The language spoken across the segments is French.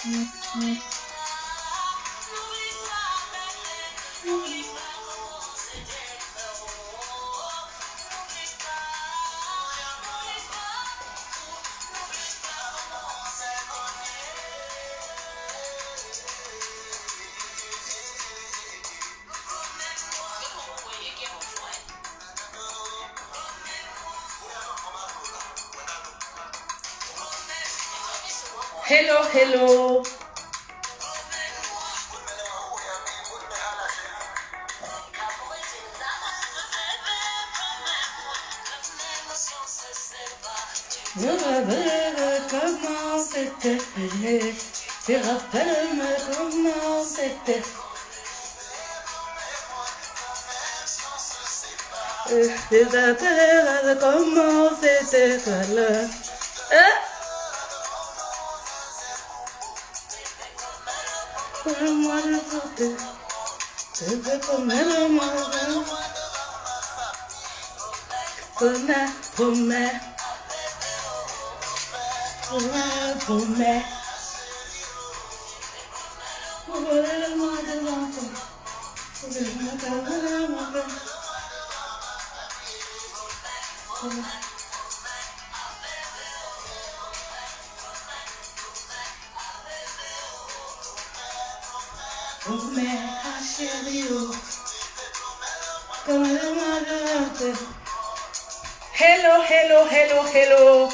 Hello, hello. Comment c'était, tu rappelles-moi comment c'était. Tu rappelles comment c'était, voilà. Moi le porter, je veux promets le moi. Promets, promets. Promets, promets. Promets le moi devant toi. Promets le moi devant toi. Promets à chérie, comme le mois de l'autre. Hello, hello, hello, hello.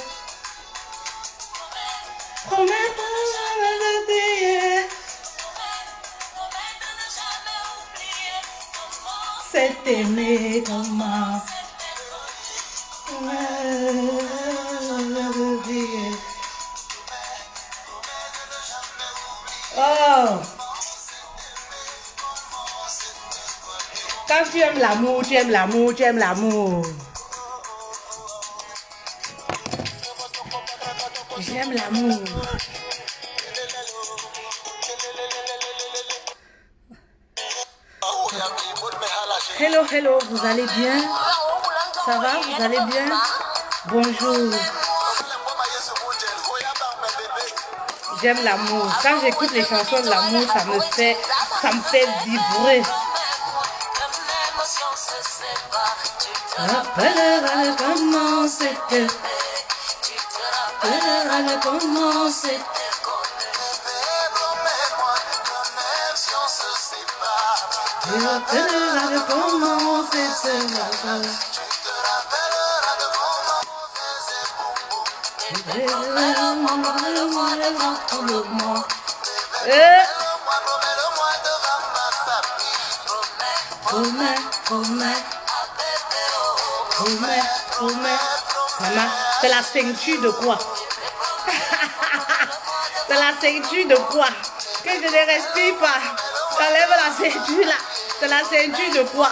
Promets pas de jamais oublier. C'est aimer comment. Oh. Quand tu aimes l'amour, tu aimes l'amour, tu aimes l'amour. J'aime l'amour. Hello, hello, vous allez bien? Ça va, vous allez bien? Bonjour. J'aime l'amour. Quand j'écoute les chansons de l'amour, ça me fait vibrer. Rappelle comment c'était. Rappelle comment c'était. Rappelle comment c'était. Maman, c'est la ceinture de quoi? C'est la ceinture de quoi? Que je ne respire pas. J'enlève la ceinture là. C'est la ceinture de quoi?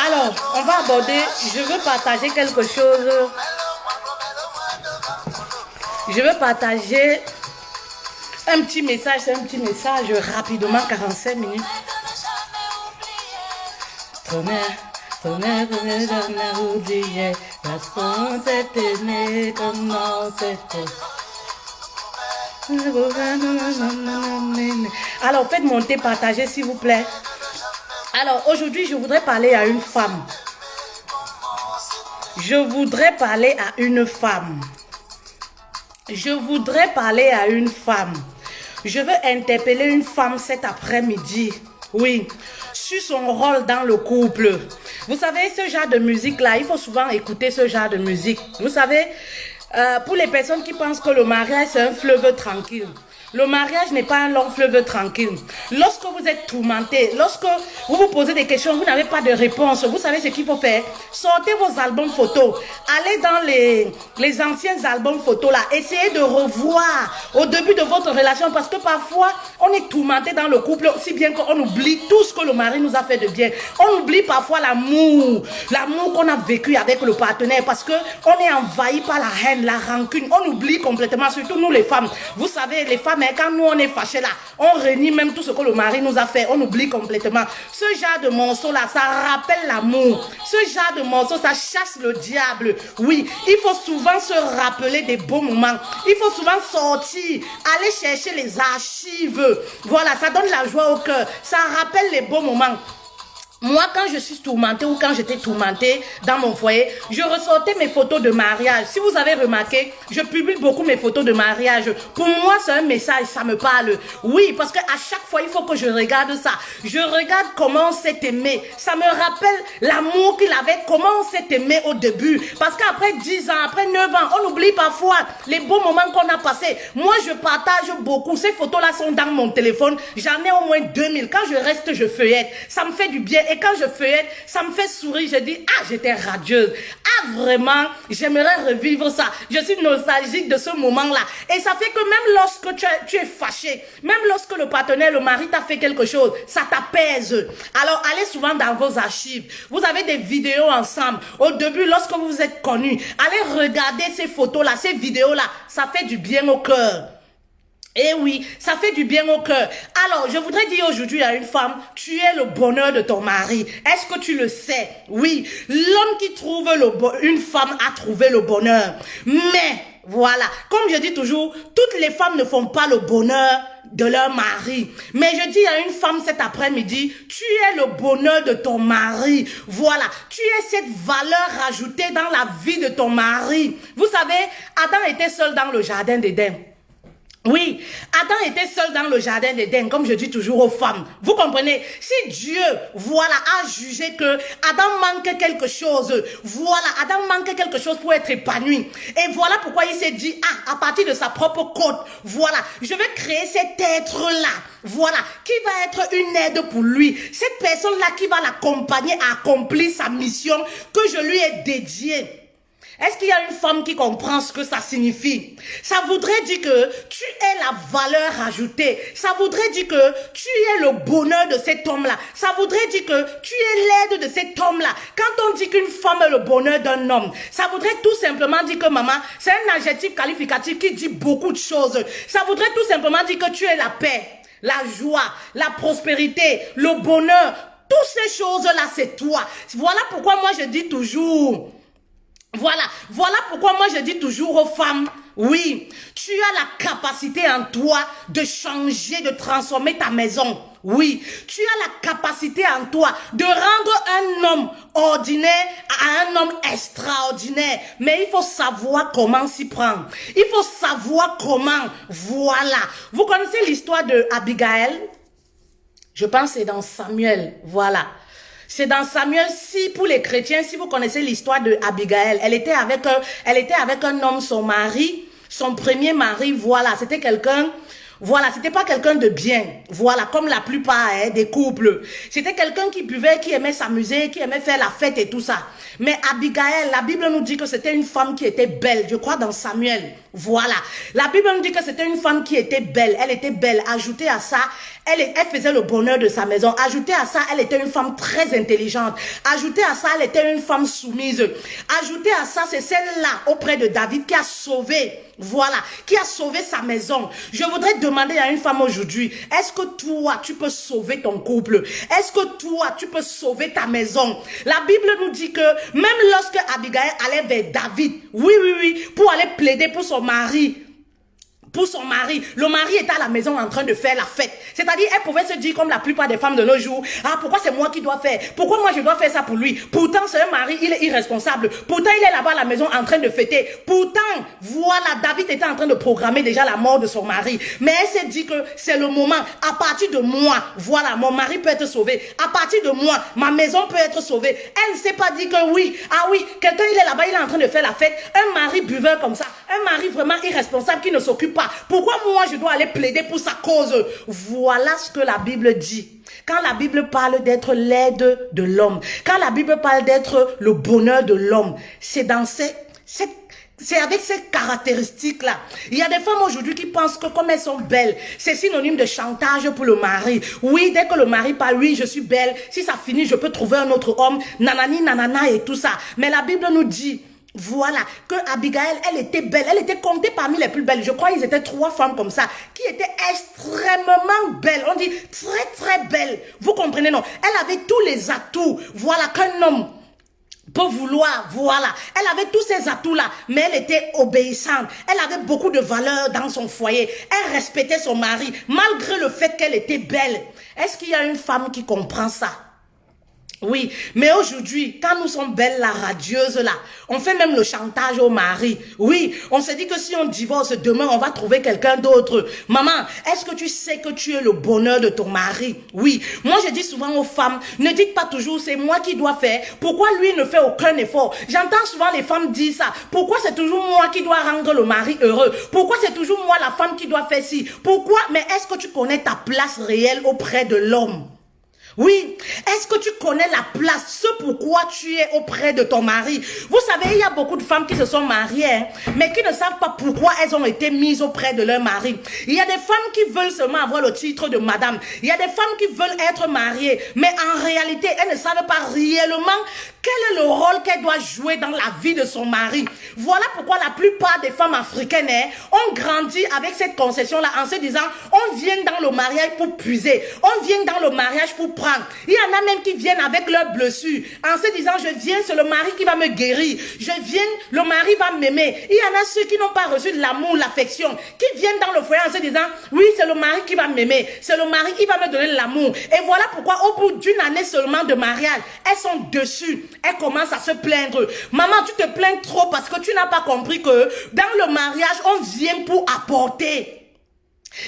Alors, on va aborder, je veux partager quelque chose. Je veux partager un petit message, c'est un petit message rapidement, 45 minutes. Promets de jamais oublier, parce qu'on s'est aimé, comment c'était. Alors, faites monter, partagez s'il vous plaît. Alors, aujourd'hui, je voudrais parler à une femme. Je voudrais parler à une femme. Je voudrais parler à une femme. Je veux interpeller une femme cet après-midi. Oui, sur son rôle dans le couple. Vous savez, ce genre de musique-là, il faut souvent écouter ce genre de musique. Vous savez, pour les personnes qui pensent que le mariage, c'est un fleuve tranquille. Le mariage n'est pas un long fleuve tranquille. Lorsque vous êtes tourmenté, lorsque vous vous posez des questions, vous n'avez pas de réponse, vous savez ce qu'il faut faire? Sortez vos albums photos. Allez dans les anciens albums photos là. Essayez de revoir au début de votre relation parce que parfois, on est tourmenté dans le couple aussi bien qu'on oublie tout ce que le mari nous a fait de bien. On oublie parfois l'amour qu'on a vécu avec le partenaire parce que on est envahi par la haine, la rancune. On oublie complètement, surtout nous les femmes. Vous savez, les femmes hein, quand nous on est fâchés là, on renie même tout ce que le mari nous a fait, on oublie complètement. Ce genre de morceau là, ça rappelle l'amour. Ce genre de morceau, ça chasse le diable. Oui, il faut souvent se rappeler des beaux moments. Il faut souvent sortir, aller chercher les archives. Voilà, ça donne la joie au cœur. Ça rappelle les beaux moments. Moi, quand je suis tourmentée ou quand j'étais tourmentée dans mon foyer, je ressortais mes photos de mariage. Si vous avez remarqué, je publie beaucoup mes photos de mariage. Pour moi, c'est un message, ça me parle. Oui, parce qu'à chaque fois, il faut que je regarde ça. Je regarde comment on s'est aimé. Ça me rappelle l'amour qu'il avait, comment on s'est aimé au début. Parce qu'après 10 ans, après 9 ans, on oublie parfois les beaux moments qu'on a passés. Moi, je partage beaucoup. Ces photos-là sont dans mon téléphone. J'en ai au moins 2000. Quand je reste, je feuillette. Ça me fait du bien. Et quand je feuillette, ça me fait sourire. Je dis, ah, j'étais radieuse. Ah, vraiment, j'aimerais revivre ça. Je suis nostalgique de ce moment-là. Et ça fait que même lorsque tu es fâché, même lorsque le partenaire, le mari t'a fait quelque chose, ça t'apaise. Alors, allez souvent dans vos archives. Vous avez des vidéos ensemble. Au début, lorsque vous vous êtes connus, allez regarder ces photos-là, ces vidéos-là. Ça fait du bien au cœur. Eh oui, ça fait du bien au cœur. Alors, je voudrais dire aujourd'hui à une femme, tu es le bonheur de ton mari. Est-ce que tu le sais? Oui, l'homme qui trouve une femme a trouvé le bonheur. Mais, voilà, comme je dis toujours, toutes les femmes ne font pas le bonheur de leur mari. Mais je dis à une femme cet après-midi, tu es le bonheur de ton mari. Voilà, tu es cette valeur ajoutée dans la vie de ton mari. Vous savez, Adam était seul dans le jardin d'Éden. Oui, Adam était seul dans le jardin d'Éden, comme je dis toujours aux femmes. Vous comprenez? Si Dieu, voilà, a jugé que Adam manque quelque chose, voilà, Adam manque quelque chose pour être épanoui. Et voilà pourquoi il s'est dit, ah, à partir de sa propre côte, voilà, je vais créer cet être-là, voilà, qui va être une aide pour lui. Cette personne-là qui va l'accompagner à accomplir sa mission que je lui ai dédiée. Est-ce qu'il y a une femme qui comprend ce que ça signifie? Ça voudrait dire que tu es la valeur ajoutée. Ça voudrait dire que tu es le bonheur de cet homme-là. Ça voudrait dire que tu es l'aide de cet homme-là. Quand on dit qu'une femme est le bonheur d'un homme, ça voudrait tout simplement dire que maman, c'est un adjectif qualificatif qui dit beaucoup de choses. Ça voudrait tout simplement dire que tu es la paix, la joie, la prospérité, le bonheur. Toutes ces choses-là, c'est toi. Voilà pourquoi moi je dis toujours... Voilà pourquoi moi je dis toujours aux femmes, oui, tu as la capacité en toi de changer, de transformer ta maison. Oui, tu as la capacité en toi de rendre un homme ordinaire à un homme extraordinaire. Mais il faut savoir comment s'y prendre. Il faut savoir comment, voilà. Vous connaissez l'histoire de Abigail? Je pense que c'est dans Samuel, voilà. C'est dans Samuel 6 pour les chrétiens. Si vous connaissez l'histoire de Abigail, elle était avec un homme, son mari, son premier mari, voilà, c'était quelqu'un, voilà, c'était pas quelqu'un de bien, voilà, comme la plupart des couples. C'était quelqu'un qui buvait, qui aimait s'amuser, qui aimait faire la fête et tout ça. Mais Abigail, la Bible nous dit que c'était une femme qui était belle, je crois dans Samuel. Voilà, la Bible nous dit que c'était une femme qui était belle, elle était belle. Ajouté à ça, elle faisait le bonheur de sa maison. Ajouté à ça, elle était une femme très intelligente. Ajouté à ça, elle était une femme soumise. Ajouté à ça, c'est celle-là auprès de David qui a sauvé, voilà, qui a sauvé sa maison. Je voudrais demander à une femme aujourd'hui, est-ce que toi, tu peux sauver ton couple? Est-ce que toi, tu peux sauver ta maison? La Bible nous dit que même lorsque Abigail allait vers David, oui, pour aller plaider pour son mari, le mari était à la maison en train de faire la fête. C'est-à-dire, elle pouvait se dire comme la plupart des femmes de nos jours, ah, pourquoi c'est moi qui dois faire? Pourquoi moi je dois faire ça pour lui? Pourtant, c'est un mari, il est irresponsable. Pourtant, il est là-bas à la maison en train de fêter. Pourtant, voilà, David était en train de programmer déjà la mort de son mari. Mais elle s'est dit que c'est le moment. À partir de moi, voilà, mon mari peut être sauvé. À partir de moi, ma maison peut être sauvée. Elle ne s'est pas dit que oui, ah oui, quelqu'un il est là-bas, il est en train de faire la fête. Un mari buveur comme ça, un mari vraiment irresponsable qui ne s'occupe pas. Pourquoi moi je dois aller plaider pour sa cause? Voilà ce que la Bible dit. Quand la Bible parle d'être l'aide de l'homme, quand la Bible parle d'être le bonheur de l'homme, c'est dans c'est avec ces caractéristiques-là. Il y a des femmes aujourd'hui qui pensent que comme elles sont belles, c'est synonyme de chantage pour le mari. Oui, dès que le mari parle, oui, je suis belle. Si ça finit, je peux trouver un autre homme. Nanani, nanana et tout ça. Mais la Bible nous dit Voilà, que Abigail, elle était belle, elle était comptée parmi les plus belles. Je crois qu'ils étaient 3 femmes comme ça, qui étaient extrêmement belles. On dit très très belles. Vous comprenez, non? Elle avait tous les atouts. Voilà, qu'un homme peut vouloir, voilà. Elle avait tous ces atouts-là, mais elle était obéissante. Elle avait beaucoup de valeur dans son foyer. Elle respectait son mari, malgré le fait qu'elle était belle. Est-ce qu'il y a une femme qui comprend ça? Oui, mais aujourd'hui, quand nous sommes belles, la radieuse là, on fait même le chantage au mari. Oui, on se dit que si on divorce demain, on va trouver quelqu'un d'autre. Maman, est-ce que tu sais que tu es le bonheur de ton mari? Oui, moi je dis souvent aux femmes, ne dites pas toujours c'est moi qui dois faire. Pourquoi lui ne fait aucun effort? J'entends souvent les femmes dire ça. Pourquoi c'est toujours moi qui dois rendre le mari heureux? Pourquoi c'est toujours moi la femme qui doit faire ci? Pourquoi? Mais est-ce que tu connais ta place réelle auprès de l'homme? Oui, est-ce que tu connais la place, ce pourquoi tu es auprès de ton mari? Vous savez, il y a beaucoup de femmes qui se sont mariées, hein, mais qui ne savent pas pourquoi elles ont été mises auprès de leur mari. Il y a des femmes qui veulent seulement avoir le titre de madame. Il y a des femmes qui veulent être mariées, mais en réalité, elles ne savent pas réellement quel est le rôle qu'elle doit jouer dans la vie de son mari. Voilà pourquoi la plupart des femmes africaines ont grandi avec cette conception-là en se disant, on vient dans le mariage pour puiser, on vient dans le mariage pour prendre. Il y en a même qui viennent avec leurs blessures en se disant, je viens, c'est le mari qui va me guérir. Je viens, le mari va m'aimer. Il y en a ceux qui n'ont pas reçu de l'amour, l'affection, qui viennent dans le foyer en se disant, oui, c'est le mari qui va m'aimer, c'est le mari qui va me donner de l'amour. Et voilà pourquoi au bout d'une année seulement de mariage, elles sont dessus. Elles commencent à se plaindre. Maman, tu te plains trop parce que tu n'as pas compris que dans le mariage, on vient pour apporter.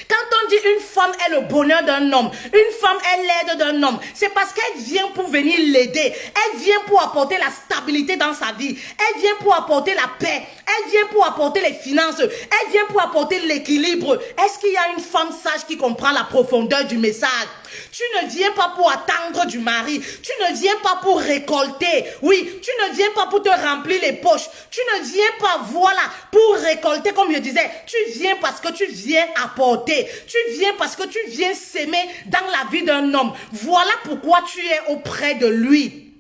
Quand on dit une femme est le bonheur d'un homme, une femme est l'aide d'un homme, c'est parce qu'elle vient pour venir l'aider. Elle vient pour apporter la stabilité dans sa vie. Elle vient pour apporter la paix. Elle vient pour apporter les finances. Elle vient pour apporter l'équilibre. Est-ce qu'il y a une femme sage qui comprend la profondeur du message? Tu ne viens pas pour attendre du mari. Tu ne viens pas pour récolter. Oui, tu ne viens pas pour te remplir les poches. Tu ne viens pas, voilà, pour récolter, comme je disais. Tu viens parce que tu viens apporter. Tu viens parce que tu viens s'aimer dans la vie d'un homme. Voilà pourquoi tu es auprès de lui.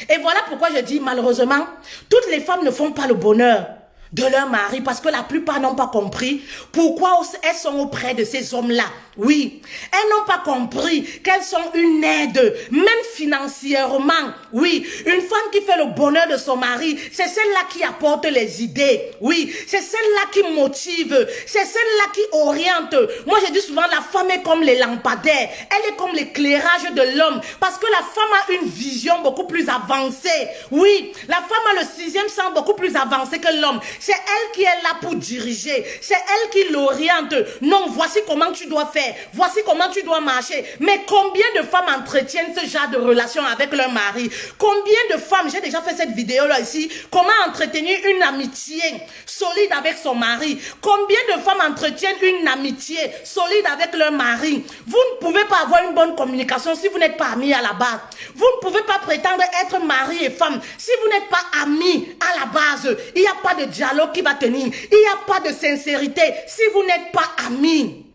Et voilà pourquoi je dis, malheureusement, toutes les femmes ne font pas le bonheur de leur mari parce que la plupart n'ont pas compris pourquoi elles sont auprès de ces hommes-là. Oui, elles n'ont pas compris qu'elles sont une aide, même financièrement. Oui, une femme qui fait le bonheur de son mari, c'est celle-là qui apporte les idées. Oui, c'est celle-là qui motive, c'est celle-là qui oriente. Moi, je dis souvent, la femme est comme les lampadaires, elle est comme l'éclairage de l'homme parce que la femme a une vision beaucoup plus avancée. Oui, la femme a le 6e sens beaucoup plus avancé que l'homme. C'est elle qui est là pour diriger, c'est elle qui l'oriente. Non, voici comment tu dois faire. Voici comment tu dois marcher. Mais combien de femmes entretiennent ce genre de relation avec leur mari? Combien de femmes, j'ai déjà fait cette vidéo-là ici, comment entretenir une amitié solide avec son mari? Combien de femmes entretiennent une amitié solide avec leur mari? Vous ne pouvez pas avoir une bonne communication si vous n'êtes pas amis à la base. Vous ne pouvez pas prétendre être mari et femme si vous n'êtes pas amis à la base. Il n'y a pas de dialogue qui va tenir. Il n'y a pas de sincérité si vous n'êtes pas amis.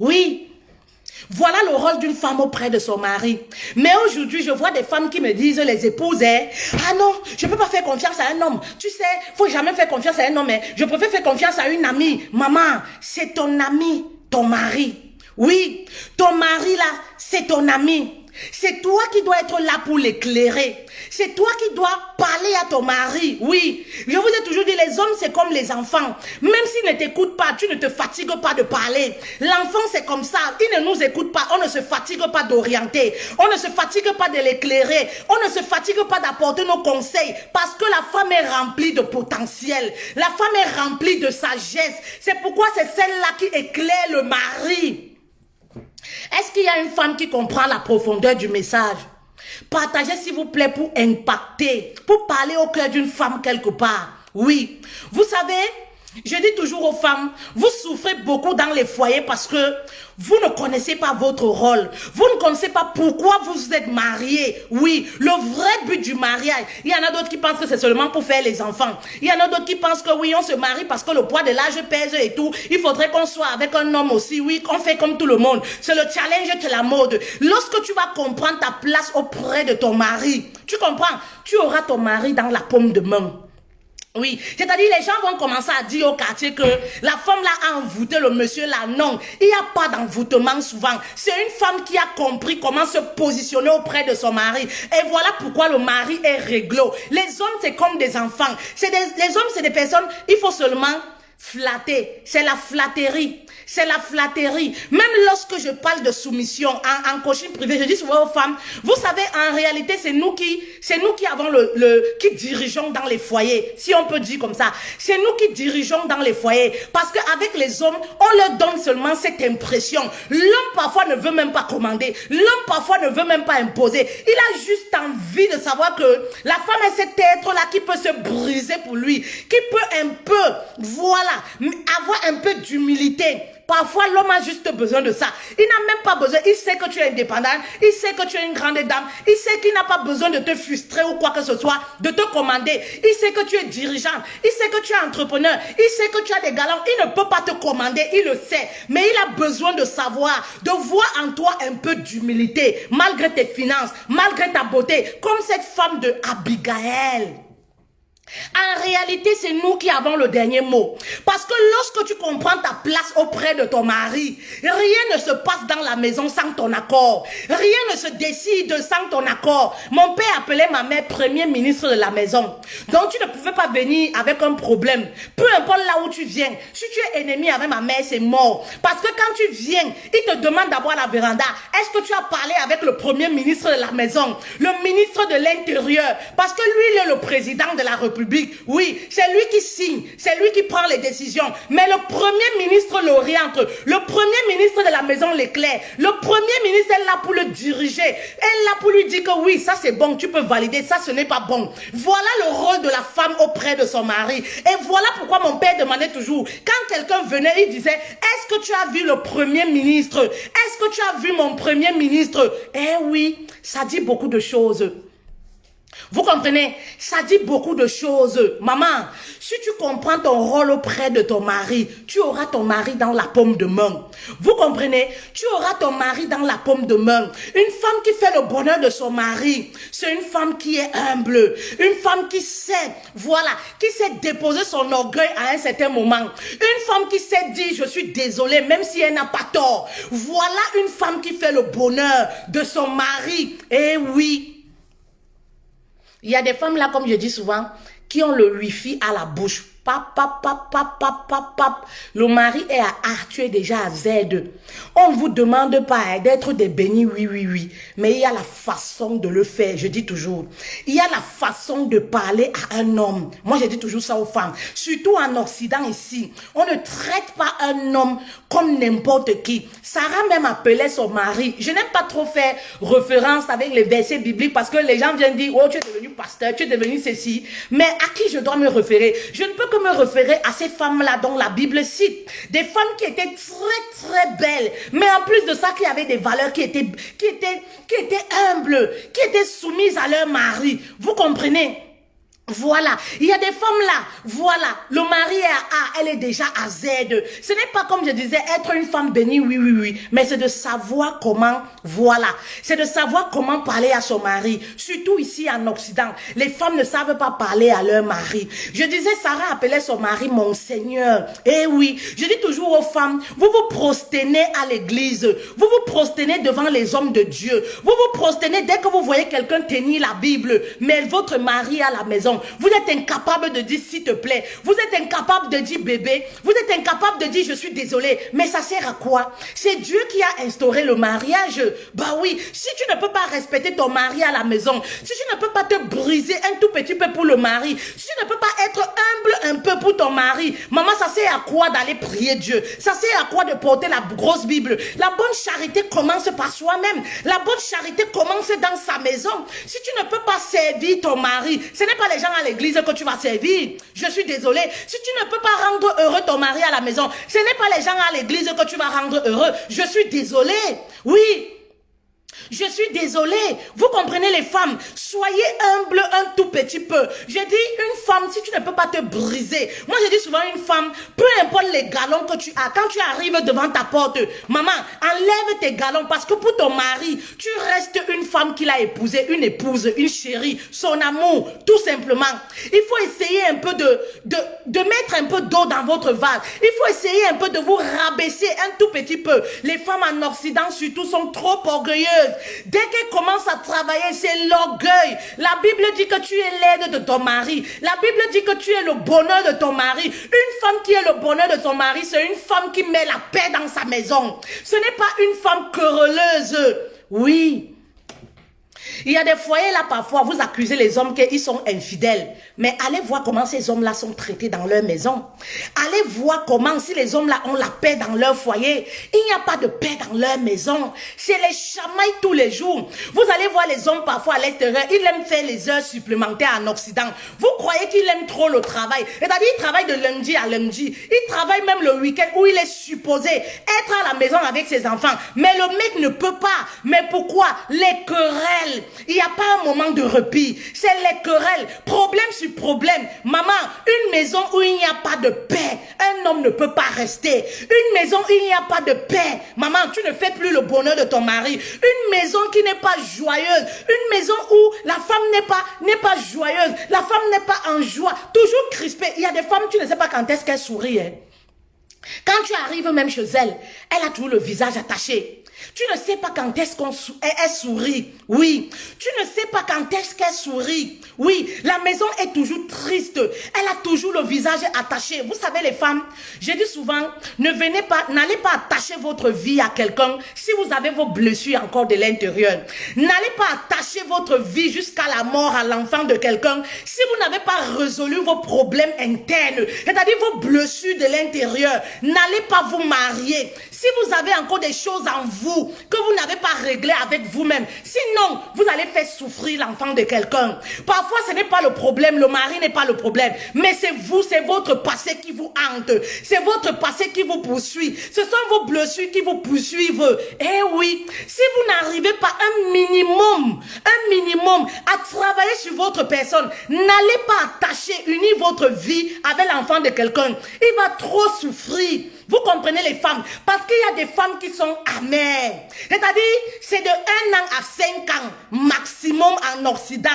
Oui, voilà le rôle d'une femme auprès de son mari. Mais aujourd'hui, je vois des femmes qui me disent, les épouses, ah non, je ne peux pas faire confiance à un homme. Tu sais, il ne faut jamais faire confiance à un homme. Je préfère faire confiance à une amie. Maman, c'est ton ami, ton mari. Oui, ton mari là, c'est ton ami. C'est toi qui dois être là pour l'éclairer. C'est toi qui dois parler à ton mari. Oui, je vous ai toujours dit, les hommes c'est comme les enfants. Même s'ils ne t'écoutent pas, tu ne te fatigues pas de parler. L'enfant c'est comme ça, il ne nous écoute pas. On ne se fatigue pas d'orienter. On ne se fatigue pas de l'éclairer. On ne se fatigue pas d'apporter nos conseils. Parce que la femme est remplie de potentiel. La femme est remplie de sagesse. C'est pourquoi c'est celle-là qui éclaire le mari. Est-ce qu'il y a une femme qui comprend la profondeur du message? Partagez s'il vous plaît pour impacter, pour parler au cœur d'une femme quelque part. Oui, vous savez, Je dis toujours aux femmes, vous souffrez beaucoup dans les foyers parce que vous ne connaissez pas votre rôle. Vous ne connaissez pas pourquoi vous êtes mariés. Oui, le vrai but du mariage. Il y en a d'autres qui pensent que c'est seulement pour faire les enfants. Il y en a d'autres qui pensent que oui, on se marie parce que le poids de l'âge pèse et tout. Il faudrait qu'on soit avec un homme aussi. Oui, on fait comme tout le monde. C'est le challenge de la mode. Lorsque tu vas comprendre ta place auprès de ton mari, tu comprends, tu auras ton mari dans la paume de main. Oui, c'est-à-dire les gens vont commencer à dire au quartier que la femme là a envoûté le monsieur là. Non, il n'y a pas d'envoûtement souvent. C'est une femme qui a compris comment se positionner auprès de son mari. Et voilà pourquoi le mari est réglo. Les hommes, c'est comme des enfants. Les hommes, c'est des personnes, il faut seulement flatter. C'est la flatterie. C'est la flatterie. Même lorsque je parle de soumission en coaching privé, je dis souvent aux femmes, vous savez, en réalité, c'est nous qui avons qui dirigeons dans les foyers. Si on peut dire comme ça. C'est nous qui dirigeons dans les foyers. Parce qu'avec les hommes, on leur donne seulement cette impression. L'homme parfois ne veut même pas commander. L'homme parfois ne veut même pas imposer. Il a juste envie de savoir que la femme est cet être-là qui peut se briser pour lui. Qui peut un peu, voilà, avoir un peu d'humilité. Parfois, l'homme a juste besoin de ça. Il n'a même pas besoin. Il sait que tu es indépendante. Il sait que tu es une grande dame. Il sait qu'il n'a pas besoin de te frustrer ou quoi que ce soit, de te commander. Il sait que tu es dirigeante. Il sait que tu es entrepreneur. Il sait que tu as des galants. Il ne peut pas te commander. Il le sait. Mais il a besoin de savoir, de voir en toi un peu d'humilité, malgré tes finances, malgré ta beauté, comme cette femme de Abigail. En réalité, c'est nous qui avons le dernier mot. Parce que lorsque tu comprends ta place auprès de ton mari, rien ne se passe dans la maison sans ton accord. Rien ne se décide sans ton accord. Mon père appelait ma mère premier ministre de la maison. Donc tu ne pouvais pas venir avec un problème. Peu importe là où tu viens. Si tu es ennemi avec ma mère, c'est mort. Parce que quand tu viens, il te demande d'abord à la véranda. Est-ce que tu as parlé avec le premier ministre de la maison? Le ministre de l'Intérieur. Parce que lui, il est le président de la République. Oui, c'est lui qui signe, c'est lui qui prend les décisions. Mais le premier ministre l'oriente, le premier ministre de la maison l'éclaire, le premier ministre est là pour le diriger, elle est là pour lui dire que oui, ça c'est bon, tu peux valider, ça ce n'est pas bon. Voilà le rôle de la femme auprès de son mari. Et voilà pourquoi mon père demandait toujours, quand quelqu'un venait, il disait, est-ce que tu as vu le premier ministre? Est-ce que tu as vu mon premier ministre? Eh oui, ça dit beaucoup de choses. Vous comprenez? Ça dit beaucoup de choses. Maman, si tu comprends ton rôle auprès de ton mari, tu auras ton mari dans la paume de main. Vous comprenez? Tu auras ton mari dans la paume de main. Une femme qui fait le bonheur de son mari, c'est une femme qui est humble. Une femme qui sait, voilà, qui sait déposer son orgueil à un certain moment. Une femme qui sait dire, je suis désolée, même si elle n'a pas tort. Voilà une femme qui fait le bonheur de son mari. Eh oui. Il y a des femmes là, comme je dis souvent, qui ont le wifi à la bouche. Pap, pap, pap, pap, pap, pap, pap. Le mari est à A, tu es déjà à Z. On ne vous demande pas d'être des bénis, oui, oui, oui. Mais il y a la façon de le faire, je dis toujours. Il y a la façon de parler à un homme. Moi, je dis toujours ça aux femmes. Surtout en Occident ici, on ne traite pas un homme comme n'importe qui. Sarah même appelait son mari. Je n'aime pas trop faire référence avec les versets bibliques parce que les gens viennent dire, oh, tu es devenu pasteur, tu es devenu ceci. Mais à qui je dois me référer? Je ne peux que me référer à ces femmes-là dont la Bible cite. Des femmes qui étaient très, très belles. Mais en plus de ça, qui avaient des valeurs qui étaient humbles, qui étaient soumises à leur mari. Vous comprenez? Voilà, il y a des femmes là, voilà, le mari est à A, elle est déjà à Z. Ce n'est pas comme je disais, être une femme bénie, oui, oui, oui, mais c'est de savoir comment, voilà, c'est de savoir comment parler à son mari. Surtout ici en Occident, les femmes ne savent pas parler à leur mari. Je disais, Sarah appelait son mari mon Seigneur. Eh oui, je dis toujours aux femmes, vous vous prosternez à l'église, vous vous prosternez devant les hommes de Dieu, vous vous prosternez dès que vous voyez quelqu'un tenir la Bible, mais votre mari à la maison. Vous êtes incapable de dire s'il te plaît. Vous êtes incapable de dire bébé. Vous êtes incapable de dire je suis désolé. Mais ça sert à quoi? C'est Dieu qui a instauré le mariage. Bah oui, si tu ne peux pas respecter ton mari à la maison, si tu ne peux pas te briser un tout petit peu pour le mari, si tu ne peux pas être humble un peu pour ton mari, maman, ça sert à quoi d'aller prier Dieu? Ça sert à quoi de porter la grosse Bible? La bonne charité commence par soi-même. La bonne charité commence dans sa maison. Si tu ne peux pas servir ton mari, ce n'est pas les gens gens à l'église que tu vas servir. Je suis désolée. Si tu ne peux pas rendre heureux ton mari à la maison, ce n'est pas les gens à l'église que tu vas rendre heureux. Je suis désolée. Oui. Je suis désolée. Vous comprenez les femmes? Soyez humbles un tout petit peu. Je dis une femme, si tu ne peux pas te briser. Moi, je dis souvent une femme, peu importe les galons que tu as, quand tu arrives devant ta porte, maman, enlève tes galons parce que pour ton mari, tu restes une femme qu'il a épousée, une épouse, une chérie, son amour, tout simplement. Il faut essayer un peu de mettre un peu d'eau dans votre vase. Il faut essayer un peu de vous rabaisser un tout petit peu. Les femmes en Occident surtout sont trop orgueilleuses. Dès qu'elle commence à travailler, c'est l'orgueil. La Bible dit que tu es l'aide de ton mari. La Bible dit que tu es le bonheur de ton mari. Une femme qui est le bonheur de son mari, c'est une femme qui met la paix dans sa maison. Ce n'est pas une femme querelleuse. Oui. Il y a des foyers là, parfois, vous accusez les hommes qu'ils sont infidèles. Mais allez voir comment ces hommes-là sont traités dans leur maison. Allez voir comment, si les hommes-là ont la paix dans leur foyer, il n'y a pas de paix dans leur maison. C'est les chamailles tous les jours. Vous allez voir les hommes parfois à l'extérieur, ils aiment faire les heures supplémentaires en Occident. Vous croyez qu'ils aiment trop le travail. C'est-à-dire, ils travaillent de lundi à lundi. Ils travaillent même le week-end où il est supposé être à la maison avec ses enfants. Mais le mec ne peut pas. Mais pourquoi? Les querelles. Il n'y a pas un moment de repos. C'est les querelles. Problème sur problème. Maman, une maison où il n'y a pas de paix, un homme ne peut pas rester. Une maison où il n'y a pas de paix. Maman, tu ne fais plus le bonheur de ton mari. Une maison qui n'est pas joyeuse. Une maison où la femme n'est pas joyeuse. La femme n'est pas en joie. Toujours crispée. Il y a des femmes, tu ne sais pas quand est-ce qu'elles sourient. Hein. Quand tu arrives même chez elle, elle a toujours le visage attaché. Tu ne sais pas quand est-ce qu'elle sourit. Oui. Tu ne sais pas quand est-ce qu'elle sourit. Oui. La maison est toujours triste. Elle a toujours le visage attaché. Vous savez les femmes, je dis souvent, n'allez pas attacher votre vie à quelqu'un si vous avez vos blessures encore de l'intérieur. N'allez pas attacher votre vie jusqu'à la mort à l'enfant de quelqu'un si vous n'avez pas résolu vos problèmes internes, c'est-à-dire vos blessures de l'intérieur. N'allez pas vous marier si vous avez encore des choses en vous que vous n'avez pas réglé avec vous-même. Sinon, vous allez faire souffrir l'enfant de quelqu'un. Parfois, ce n'est pas le problème, le mari n'est pas le problème, mais c'est vous, c'est votre passé qui vous hante. C'est votre passé qui vous poursuit. Ce sont vos blessures qui vous poursuivent. Eh oui, si vous n'arrivez pas un minimum à travailler sur votre personne, n'allez pas attacher, unir votre vie avec l'enfant de quelqu'un. Il va trop souffrir. Vous comprenez les femmes? Parce qu'il y a des femmes qui sont amères. C'est-à-dire, c'est de 1 an à 5 ans maximum en Occident.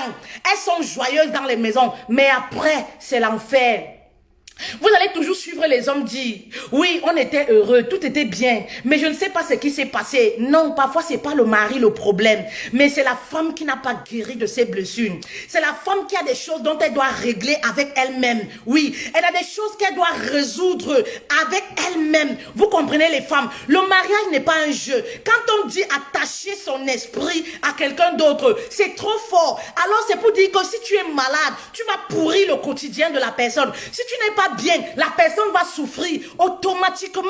Elles sont joyeuses dans les maisons. Mais après, c'est l'enfer. Vous allez toujours suivre les hommes dire, oui, on était heureux, tout était bien, mais je ne sais pas ce qui s'est passé. Non, parfois c'est pas le mari le problème, mais c'est la femme qui n'a pas guéri de ses blessures. C'est la femme qui a des choses dont elle doit régler avec elle-même. Oui, elle a des choses qu'elle doit résoudre avec elle-même. Vous comprenez les femmes? Le mariage n'est pas un jeu. Quand on dit attacher son esprit à quelqu'un d'autre, c'est trop fort. Alors c'est pour dire que si tu es malade, tu vas pourrir le quotidien de la personne. Si tu n'es pas bien, la personne va souffrir automatiquement.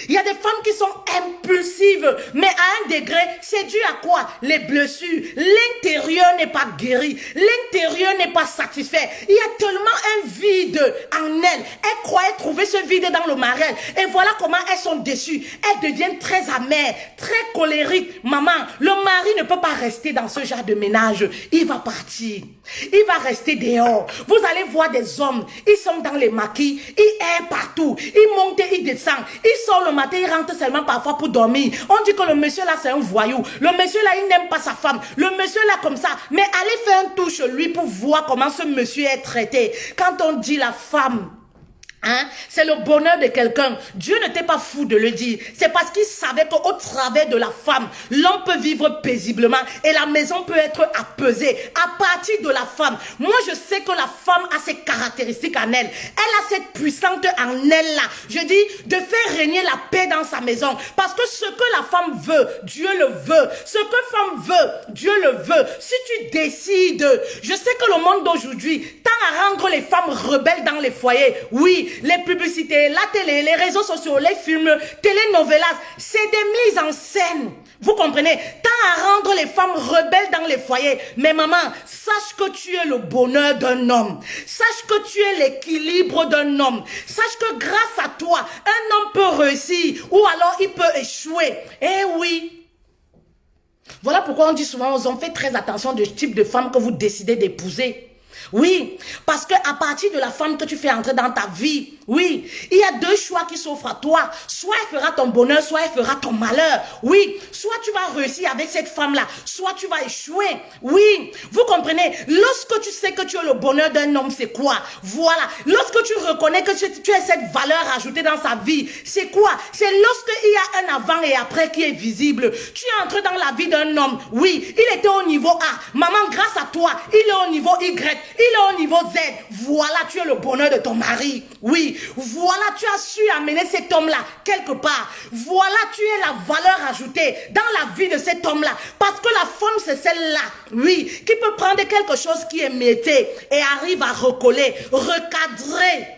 Il y a des femmes qui sont impulsives, mais à un degré, c'est dû à quoi? Les blessures. L'intérieur n'est pas guéri. L'intérieur n'est pas satisfait. Il y a tellement un vide en elles. Elles croyaient trouver ce vide dans le mariage. Et voilà comment elles sont déçues. Elles deviennent très amères, très colériques. Maman, le mari ne peut pas rester dans ce genre de ménage. Il va partir. Il va rester dehors. Vous allez voir des hommes, ils sont dans les maquis, ils errent partout, ils montent et ils descendent, ils sortent le matin, ils rentrent seulement parfois pour dormir. On dit que le monsieur là c'est un voyou, le monsieur là il n'aime pas sa femme, le monsieur là comme ça, mais allez faire un tour chez lui pour voir comment ce monsieur est traité. Quand on dit la femme, hein? C'est le bonheur de quelqu'un. Dieu n'était pas fou de le dire. C'est parce qu'il savait qu'au travers de la femme, l'homme peut vivre paisiblement et la maison peut être apaisée à partir de la femme. Moi, je sais que la femme a ses caractéristiques en elle. Elle a cette puissance en elle là. Je dis de faire régner la paix dans sa maison. Parce que ce que la femme veut, Dieu le veut. Ce que femme veut, Dieu le veut. Si tu décides, je sais que le monde d'aujourd'hui tend à rendre les femmes rebelles dans les foyers. Oui, les publicités, la télé, les réseaux sociaux, les films, telenovelas, c'est des mises en scène. Vous comprenez? Tant à rendre les femmes rebelles dans les foyers. Mais maman, sache que tu es le bonheur d'un homme. Sache que tu es l'équilibre d'un homme. Sache que grâce à toi, un homme peut réussir ou alors il peut échouer. Eh oui. Voilà pourquoi on dit souvent aux hommes, faites très attention du type de femme que vous décidez d'épouser. Oui, parce que à partir de la femme que tu fais entrer dans ta vie, oui, il y a deux choix qui s'offrent à toi. Soit elle fera ton bonheur, soit elle fera ton malheur. Oui, soit tu vas réussir avec cette femme-là, soit tu vas échouer. Oui, vous comprenez, lorsque tu sais que tu es le bonheur d'un homme, c'est quoi? Voilà, lorsque tu reconnais que tu as cette valeur ajoutée dans sa vie, c'est quoi? C'est lorsqu'il y a un avant et après qui est visible. Tu es entré dans la vie d'un homme, oui, il était au niveau A. Maman, grâce à toi, il est au niveau Y. Il est au niveau Z. Voilà, tu es le bonheur de ton mari. Oui, voilà, tu as su amener cet homme-là quelque part. Voilà, tu es la valeur ajoutée dans la vie de cet homme-là. Parce que la femme, c'est celle-là, oui, qui peut prendre quelque chose qui est mété et arrive à recoller, recadrer.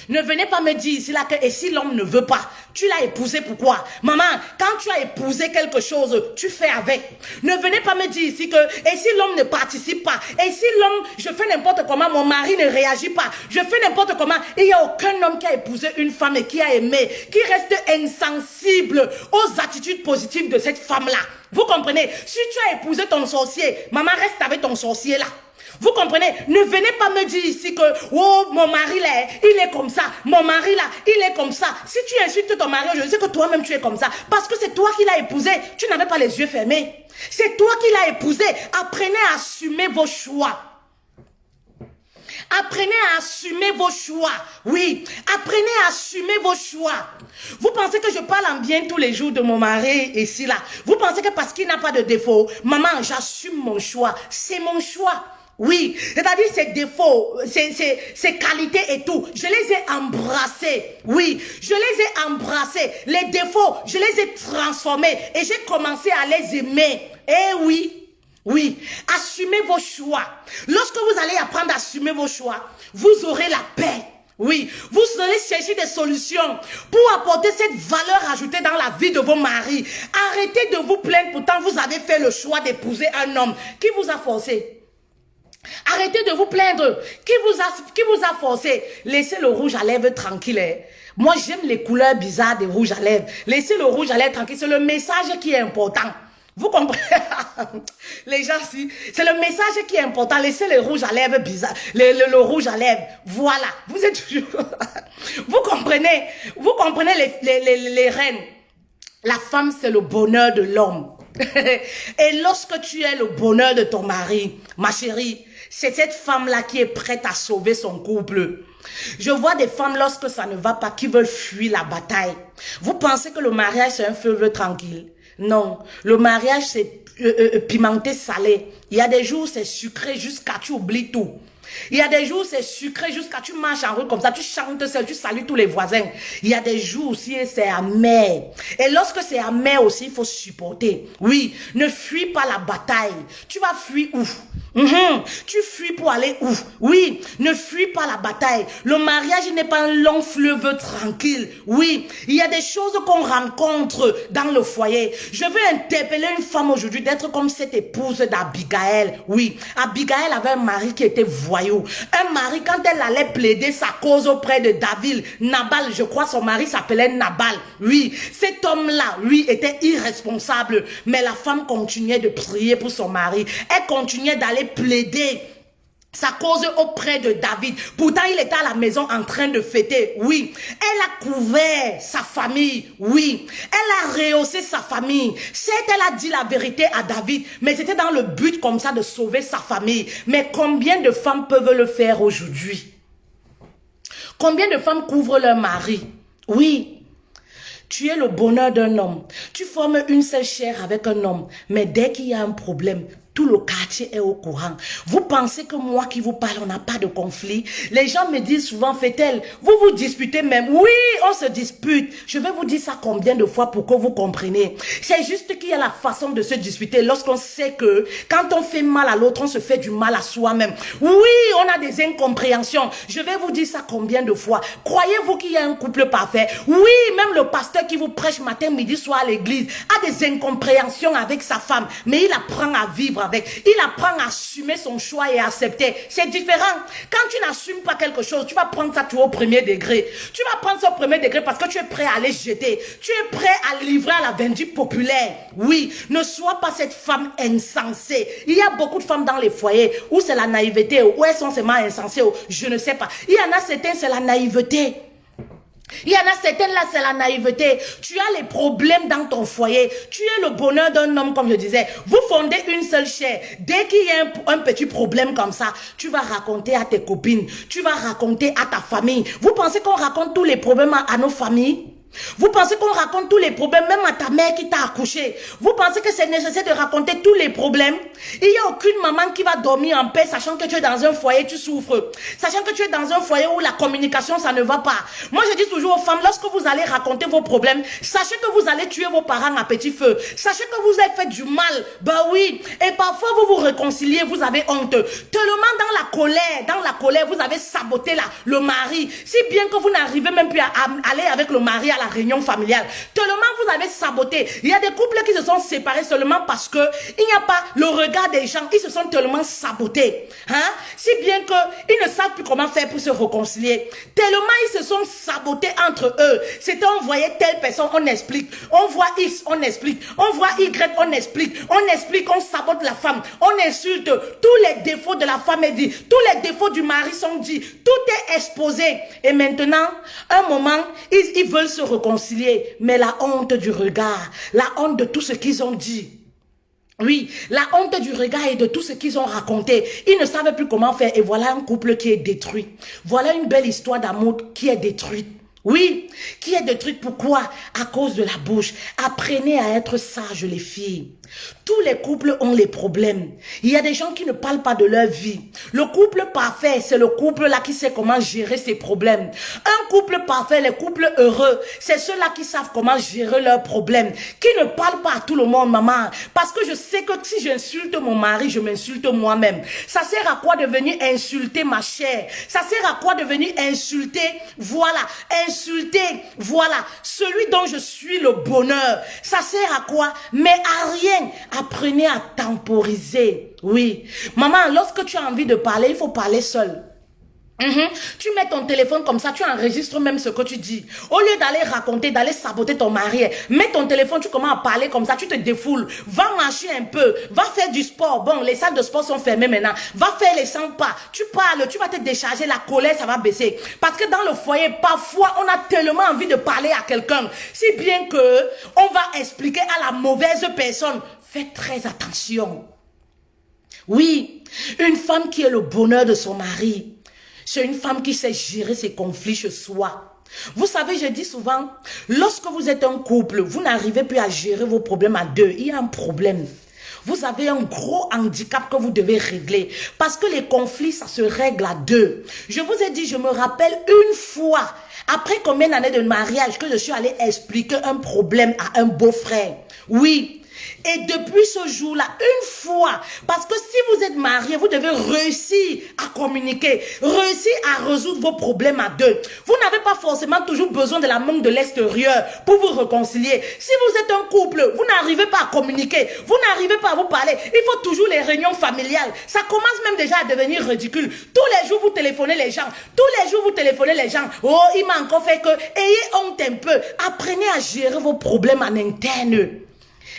Ne venez pas me dire ici là que et si l'homme ne veut pas, tu l'as épousé pourquoi? Maman, quand tu as épousé quelque chose, tu fais avec. Ne venez pas me dire ici que et si l'homme ne participe pas, et si l'homme, je fais n'importe comment, mon mari ne réagit pas, je fais n'importe comment, il n'y a aucun homme qui a épousé une femme et qui a aimé, qui reste insensible aux attitudes positives de cette femme-là. Vous comprenez? Si tu as épousé ton sorcier, maman reste avec ton sorcier là. Vous comprenez? Ne venez pas me dire ici que oh mon mari là, il est comme ça, mon mari là, il est comme ça. Si tu insultes ton mari, je sais que toi-même tu es comme ça. Parce que c'est toi qui l'as épousé, tu n'avais pas les yeux fermés. C'est toi qui l'as épousé. Apprenez à assumer vos choix. Apprenez à assumer vos choix. Oui, apprenez à assumer vos choix. Vous pensez que je parle en bien tous les jours de mon mari ici là? Vous pensez que parce qu'il n'a pas de défaut, maman, j'assume mon choix. C'est mon choix. Oui, c'est-à-dire ses défauts, ses qualités et tout, je les ai embrassés. Oui, je les ai embrassés. Les défauts, je les ai transformés et j'ai commencé à les aimer. Eh oui, oui, assumez vos choix. Lorsque vous allez apprendre à assumer vos choix, vous aurez la paix. Oui, vous allez chercher des solutions pour apporter cette valeur ajoutée dans la vie de vos maris. Arrêtez de vous plaindre, pourtant vous avez fait le choix d'épouser un homme qui vous a forcé. Arrêtez de vous plaindre. Qui vous a forcé? Laissez le rouge à lèvres tranquille. Hein. Moi, j'aime les couleurs bizarres des rouges à lèvres. Laissez le rouge à lèvres tranquille. C'est le message qui est important. Vous comprenez? Les gens, si, c'est le message qui est important. Laissez le rouge à lèvres bizarre. Le rouge à lèvres. Voilà. Vous êtes toujours... Vous comprenez? Vous comprenez les reines? La femme, c'est le bonheur de l'homme. Et lorsque tu es le bonheur de ton mari, ma chérie, c'est cette femme-là qui est prête à sauver son couple. Je vois des femmes, lorsque ça ne va pas, qui veulent fuir la bataille. Vous pensez que le mariage, c'est un fleuve tranquille? Non. Le mariage, c'est pimenté, salé. Il y a des jours, c'est sucré jusqu'à tu oublies tout. Il y a des jours, c'est sucré jusqu'à tu marches en route comme ça, tu chantes seul, tu salues tous les voisins. Il y a des jours aussi, c'est amer. Et lorsque c'est amer aussi, il faut supporter. Oui, ne fuis pas la bataille. Tu vas fuir où? Tu fuis pour aller où? Oui, ne fuis pas la bataille. Le mariage n'est pas un long fleuve tranquille. Oui, il y a des choses qu'on rencontre dans le foyer. Je veux interpeller une femme aujourd'hui d'être comme cette épouse d'Abigaël. Oui, Abigaël avait un mari qui était voyou. Un mari, quand elle allait plaider sa cause auprès de David, Nabal, je crois son mari s'appelait Nabal. Oui, cet homme-là, lui, était irresponsable. Mais la femme continuait de prier pour son mari. Elle continuait d'aller plaider sa cause auprès de David. Pourtant, il était à la maison en train de fêter. Oui. Elle a couvert sa famille. Oui. Elle a rehaussé sa famille. Certes, elle a dit la vérité à David, mais c'était dans le but comme ça de sauver sa famille. Mais combien de femmes peuvent le faire aujourd'hui? Combien de femmes couvrent leur mari? Oui. Tu es le bonheur d'un homme. Tu formes une seule chair avec un homme. Mais dès qu'il y a un problème, Tout le quartier est au courant. Vous pensez que moi qui vous parle, on n'a pas de conflit? Les gens me disent souvent, Fait-elle, vous vous disputez même. Oui, on se dispute. Je vais vous dire ça combien de fois pour que vous compreniez. C'est juste qu'il y a la façon de se disputer lorsqu'on sait que quand on fait mal à l'autre, on se fait du mal à soi-même. Oui, on a des incompréhensions. Je vais vous dire ça combien de fois. Croyez-vous qu'il y a un couple parfait? Oui, même le pasteur qui vous prêche matin, midi, soir à l'église a des incompréhensions avec sa femme, mais il apprend à vivre avec. Il apprend à assumer son choix et à accepter. C'est différent. Quand tu n'assumes pas quelque chose, tu vas prendre ça tout au premier degré. Tu vas prendre ça au premier degré parce que tu es prêt à aller jeter. Tu es prêt à livrer à la vindicte populaire. Oui, ne sois pas cette femme insensée. Il y a beaucoup de femmes dans les foyers où c'est la naïveté, où elles sont seulement insensées, je ne sais pas. Il y en a certains, c'est la naïveté. Il y en a certaines là, c'est la naïveté. Tu as les problèmes dans ton foyer. Tu es le bonheur d'un homme, comme je disais. Vous fondez une seule chair. Dès qu'il y a un petit problème comme ça, tu vas raconter à tes copines. Tu vas raconter à ta famille. Vous pensez qu'on raconte tous les problèmes à nos familles? Vous pensez qu'on raconte tous les problèmes, même à ta mère qui t'a accouché? Vous pensez que c'est nécessaire de raconter tous les problèmes? Il n'y a aucune maman qui va dormir en paix, sachant que tu es dans un foyer, tu souffres. Sachant que tu es dans un foyer où la communication, ça ne va pas. Moi, je dis toujours aux femmes, lorsque vous allez raconter vos problèmes, sachez que vous allez tuer vos parents à petit feu. Sachez que vous avez fait du mal. Ben oui. Et parfois, vous vous réconciliez, vous avez honte. Tellement dans la colère, vous avez saboté le mari. Si bien que vous n'arrivez même plus à aller avec le mari à la réunion familiale. Tellement vous avez saboté. Il y a des couples qui se sont séparés seulement parce que il n'y a pas le regard des gens. Ils se sont tellement sabotés. Hein? Si bien qu'ils ne savent plus comment faire pour se réconcilier. Tellement ils se sont sabotés entre eux. C'était on voyait telle personne, on explique. On voit X, on explique. On voit Y, on explique. On explique, on sabote la femme. On insulte. Tous les défauts de la femme est dit. Tous les défauts du mari sont dits. Tout est exposé. Et maintenant, un moment, ils veulent se réconcilier, mais la honte du regard, la honte de tout ce qu'ils ont dit. Oui, la honte du regard et de tout ce qu'ils ont raconté. Ils ne savent plus comment faire et voilà un couple qui est détruit. Voilà une belle histoire d'amour qui est détruite. Oui, qui est détruite. Pourquoi? À cause de la bouche. Apprenez à être sages les filles. Tous les couples ont les problèmes. Il y a des gens qui ne parlent pas de leur vie. Le couple parfait, c'est le couple là qui sait comment gérer ses problèmes. Un couple parfait, les couples heureux, c'est ceux-là qui savent comment gérer leurs problèmes. Qui ne parlent pas à tout le monde, maman. Parce que je sais que si j'insulte mon mari, je m'insulte moi-même. Ça sert à quoi de venir insulter ma chère? Ça sert à quoi de venir insulter, voilà, celui dont je suis le bonheur. Ça sert à quoi? Mais à rien. Apprenez à temporiser. Oui. Maman, lorsque tu as envie de parler, il faut parler seul. Tu mets ton téléphone comme ça, tu enregistres même ce que tu dis. Au lieu d'aller raconter, d'aller saboter ton mari, mets ton téléphone, tu commences à parler comme ça, tu te défoules. Va marcher un peu, va faire du sport. Bon, les salles de sport sont fermées maintenant. Va faire les 100 pas. Tu parles, tu vas te décharger, la colère, ça va baisser. Parce que dans le foyer, parfois, on a tellement envie de parler à quelqu'un. Si bien que on va expliquer à la mauvaise personne. Faites très attention. Oui, une femme qui est le bonheur de son mari. C'est une femme qui sait gérer ses conflits chez soi. Vous savez, je dis souvent, lorsque vous êtes un couple, vous n'arrivez plus à gérer vos problèmes à deux. Il y a un problème. Vous avez un gros handicap que vous devez régler. Parce que les conflits, ça se règle à deux. Je vous ai dit, je me rappelle une fois, après combien d'années de mariage, que je suis allée expliquer un problème à un beau-frère. Oui. Et depuis ce jour-là, une fois, parce que si vous êtes marié, vous devez réussir à communiquer, réussir à résoudre vos problèmes à deux. Vous n'avez pas forcément toujours besoin de la main de l'extérieur pour vous réconcilier. Si vous êtes un couple, vous n'arrivez pas à communiquer, vous n'arrivez pas à vous parler, il faut toujours les réunions familiales. Ça commence même déjà à devenir ridicule. Tous les jours, vous téléphonez les gens. Tous les jours, vous téléphonez les gens. Oh, il m'a encore fait que... Ayez honte un peu. Apprenez à gérer vos problèmes en interne.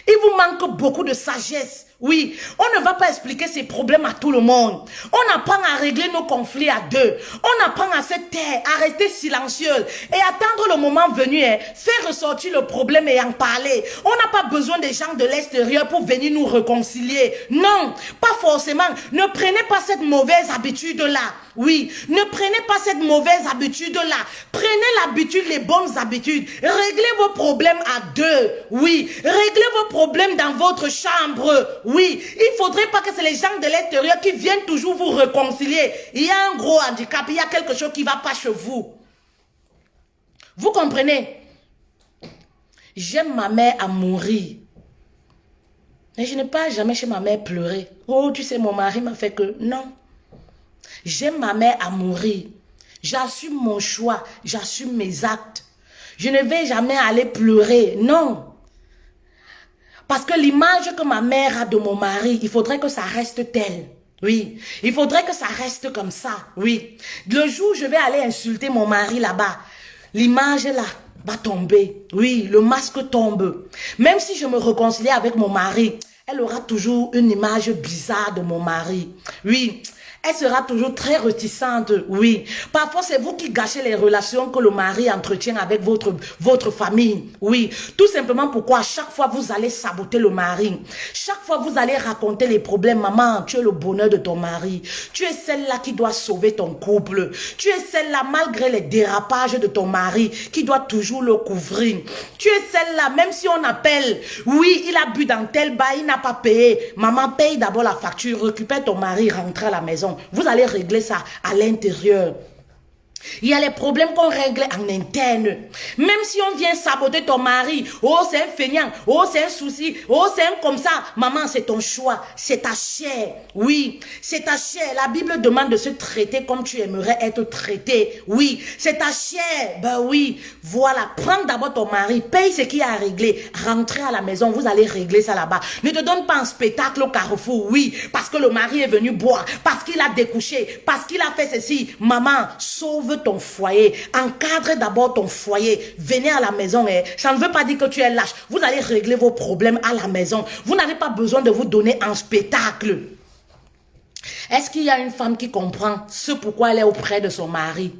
Il vous manque beaucoup de sagesse. Oui, on ne va pas expliquer ces problèmes à tout le monde. On apprend à régler nos conflits à deux. On apprend à se taire, à rester silencieuse et attendre le moment venu, faire ressortir le problème et en parler. On n'a pas besoin des gens de l'extérieur pour venir nous réconcilier. Non, pas forcément. Ne prenez pas cette mauvaise habitude-là. Oui, ne prenez pas cette mauvaise habitude-là. Prenez l'habitude, les bonnes habitudes. Réglez vos problèmes à deux. Oui, réglez vos problèmes dans votre chambre. Oui, il ne faudrait pas que c'est les gens de l'extérieur qui viennent toujours vous réconcilier. Il y a un gros handicap, il y a quelque chose qui ne va pas chez vous. Vous comprenez? J'aime ma mère à mourir. Mais je n'ai pas jamais chez ma mère pleuré. Oh, tu sais, mon mari m'a fait que... Non. J'aime ma mère à mourir. J'assume mon choix. J'assume mes actes. Je ne vais jamais aller pleurer. Non. Parce que l'image que ma mère a de mon mari, il faudrait que ça reste tel. Oui. Il faudrait que ça reste comme ça. Oui. Le jour où je vais aller insulter mon mari là-bas, l'image là va tomber. Oui, le masque tombe. Même si je me réconcilie avec mon mari, elle aura toujours une image bizarre de mon mari. Oui. Elle sera toujours très réticente, oui. Parfois, c'est vous qui gâchez les relations que le mari entretient avec votre famille, oui. Tout simplement pourquoi à chaque fois, vous allez saboter le mari. Chaque fois, vous allez raconter les problèmes. Maman, tu es le bonheur de ton mari. Tu es celle-là qui doit sauver ton couple. Tu es celle-là, malgré les dérapages de ton mari, qui doit toujours le couvrir. Tu es celle-là, même si on appelle, oui, il a bu dans tel bar, il n'a pas payé. Maman, paye d'abord la facture, récupère ton mari, rentre à la maison. Vous allez régler ça à l'intérieur. Il y a les problèmes qu'on règle en interne. Même si on vient saboter ton mari, oh c'est un feignant, oh c'est un souci, oh c'est un comme ça. Maman, c'est ton choix, c'est ta chair. Oui, c'est ta chair. La Bible demande de se traiter comme tu aimerais être traité. Oui, c'est ta chair. Ben oui, voilà. Prends d'abord ton mari, paye ce qu'il y a à régler. Rentrez à la maison, vous allez régler ça là-bas. Ne te donne pas un spectacle au carrefour, oui, parce que le mari est venu boire, parce qu'il a découché, parce qu'il a fait ceci. Maman, sauve ton foyer, encadre d'abord ton foyer, venez à la maison, ça ne veut pas dire que tu es lâche, vous allez régler vos problèmes à la maison, vous n'avez pas besoin de vous donner un spectacle. Est-ce qu'il y a une femme qui comprend ce pourquoi elle est auprès de son mari?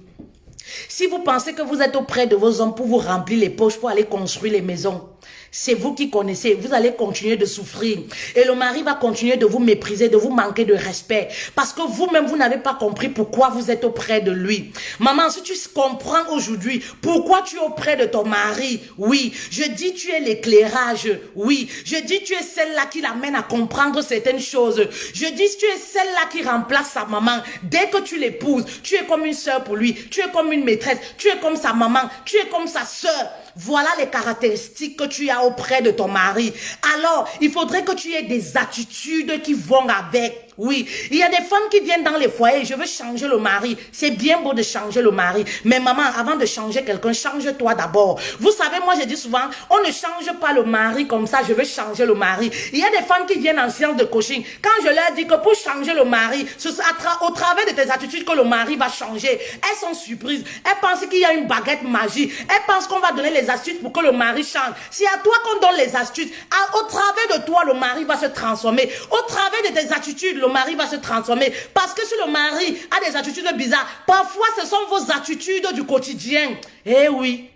Si vous pensez que vous êtes auprès de vos hommes pour vous remplir les poches, pour aller construire les maisons, c'est vous qui connaissez, vous allez continuer de souffrir. Et le mari va continuer de vous mépriser, de vous manquer de respect. Parce que vous-même, vous n'avez pas compris pourquoi vous êtes auprès de lui. Maman, si tu comprends aujourd'hui pourquoi tu es auprès de ton mari, oui, je dis tu es l'éclairage, oui, je dis tu es celle-là qui l'amène à comprendre certaines choses. Je dis tu es celle-là qui remplace sa maman. Dès que tu l'épouses, tu es comme une sœur pour lui, tu es comme une maîtresse, tu es comme sa maman, tu es comme sa sœur. Voilà les caractéristiques que tu as auprès de ton mari. Alors, il faudrait que tu aies des attitudes qui vont avec. Oui, il y a des femmes qui viennent dans les foyers, je veux changer le mari. C'est bien beau de changer le mari. Mais maman, avant de changer quelqu'un, change-toi d'abord. Vous savez, moi je dis souvent, on ne change pas le mari comme ça, je veux changer le mari. Il y a des femmes qui viennent en séance de coaching. Quand je leur dis que pour changer le mari, c'est au travers de tes attitudes que le mari va changer. Elles sont surprises. Elles pensent qu'il y a une baguette magique. Elles pensent qu'on va donner les astuces pour que le mari change. C'est à toi qu'on donne les astuces. Au travers de toi, le mari va se transformer. Au travers de tes attitudes, le mari va se transformer. Parce que si le mari a des attitudes bizarres, parfois ce sont vos attitudes du quotidien. Eh oui.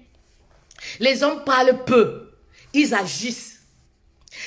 Les hommes parlent peu, ils agissent.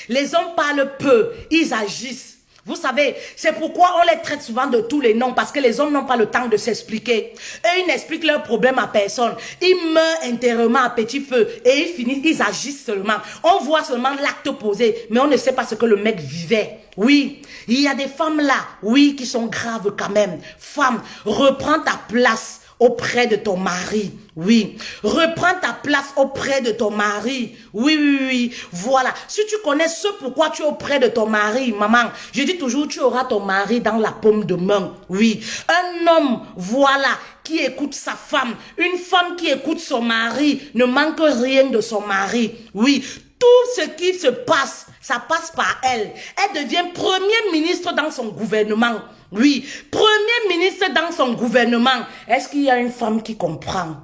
Les hommes parlent peu, ils agissent. Vous savez, c'est pourquoi on les traite souvent de tous les noms, parce que les hommes n'ont pas le temps de s'expliquer. Eux, ils n'expliquent leurs problèmes à personne. Ils meurent intérieurement à petit feu et ils finissent, ils agissent seulement. On voit seulement l'acte posé, mais on ne sait pas ce que le mec vivait. Oui, il y a des femmes là, oui, qui sont graves quand même. Femme, reprends ta place auprès de ton mari. Oui, reprends ta place auprès de ton mari. Oui, oui, oui, voilà. Si tu connais ce pourquoi tu es auprès de ton mari, maman, je dis toujours, tu auras ton mari dans la paume de main. Oui, un homme, voilà, qui écoute sa femme. Une femme qui écoute son mari ne manque rien de son mari. Oui, tout ce qui se passe, ça passe par elle. Elle devient premier ministre dans son gouvernement. Oui, premier ministre dans son gouvernement. Est-ce qu'il y a une femme qui comprend?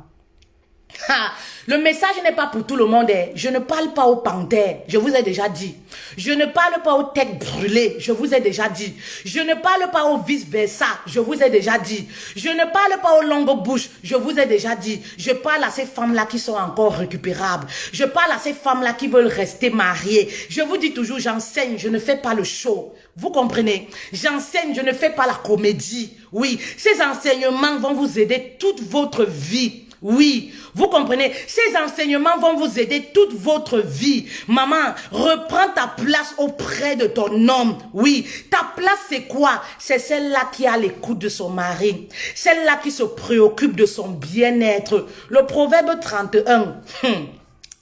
Le message n'est pas pour tout le monde. Je ne parle pas aux panthères, je vous ai déjà dit. Je ne parle pas aux têtes brûlées, je vous ai déjà dit. Je ne parle pas aux vice-versa, je vous ai déjà dit. Je ne parle pas aux longues bouches, je vous ai déjà dit. Je parle à ces femmes-là qui sont encore récupérables. Je parle à ces femmes-là qui veulent rester mariées. Je vous dis toujours, j'enseigne, je ne fais pas le show. Vous comprenez? J'enseigne, je ne fais pas la comédie. Oui, ces enseignements vont vous aider toute votre vie. Oui, vous comprenez? Ces enseignements vont vous aider toute votre vie. Maman, reprends ta place auprès de ton homme. Oui, ta place c'est quoi? C'est celle-là qui a l'écoute de son mari. Celle-là qui se préoccupe de son bien-être. Le proverbe 31.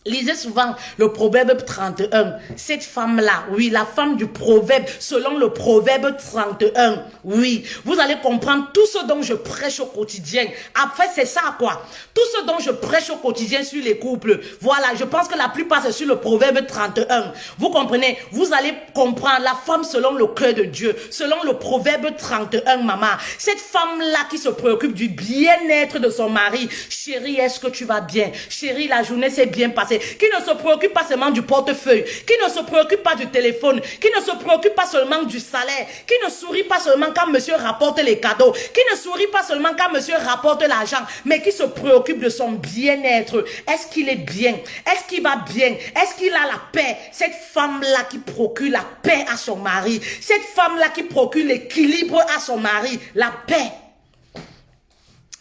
Lisez souvent le proverbe 31. Cette femme-là, oui, la femme du proverbe, selon le proverbe 31. Oui, vous allez comprendre tout ce dont je prêche au quotidien. Après, c'est ça quoi. Tout ce dont je prêche au quotidien sur les couples. Voilà, je pense que la plupart c'est sur le proverbe 31. Vous comprenez? Vous allez comprendre la femme selon le cœur de Dieu. Selon le proverbe 31, maman. Cette femme-là qui se préoccupe du bien-être de son mari. Chérie, est-ce que tu vas bien? Chérie, la journée s'est bien passée. Qui ne se préoccupe pas seulement du portefeuille, qui ne se préoccupe pas du téléphone, qui ne se préoccupe pas seulement du salaire, qui ne sourit pas seulement quand monsieur rapporte les cadeaux, qui ne sourit pas seulement quand monsieur rapporte l'argent, mais qui se préoccupe de son bien-être. Est-ce qu'il est bien? Est-ce qu'il va bien? Est-ce qu'il a la paix? Cette femme-là qui procure la paix à son mari, cette femme-là qui procure l'équilibre à son mari, la paix.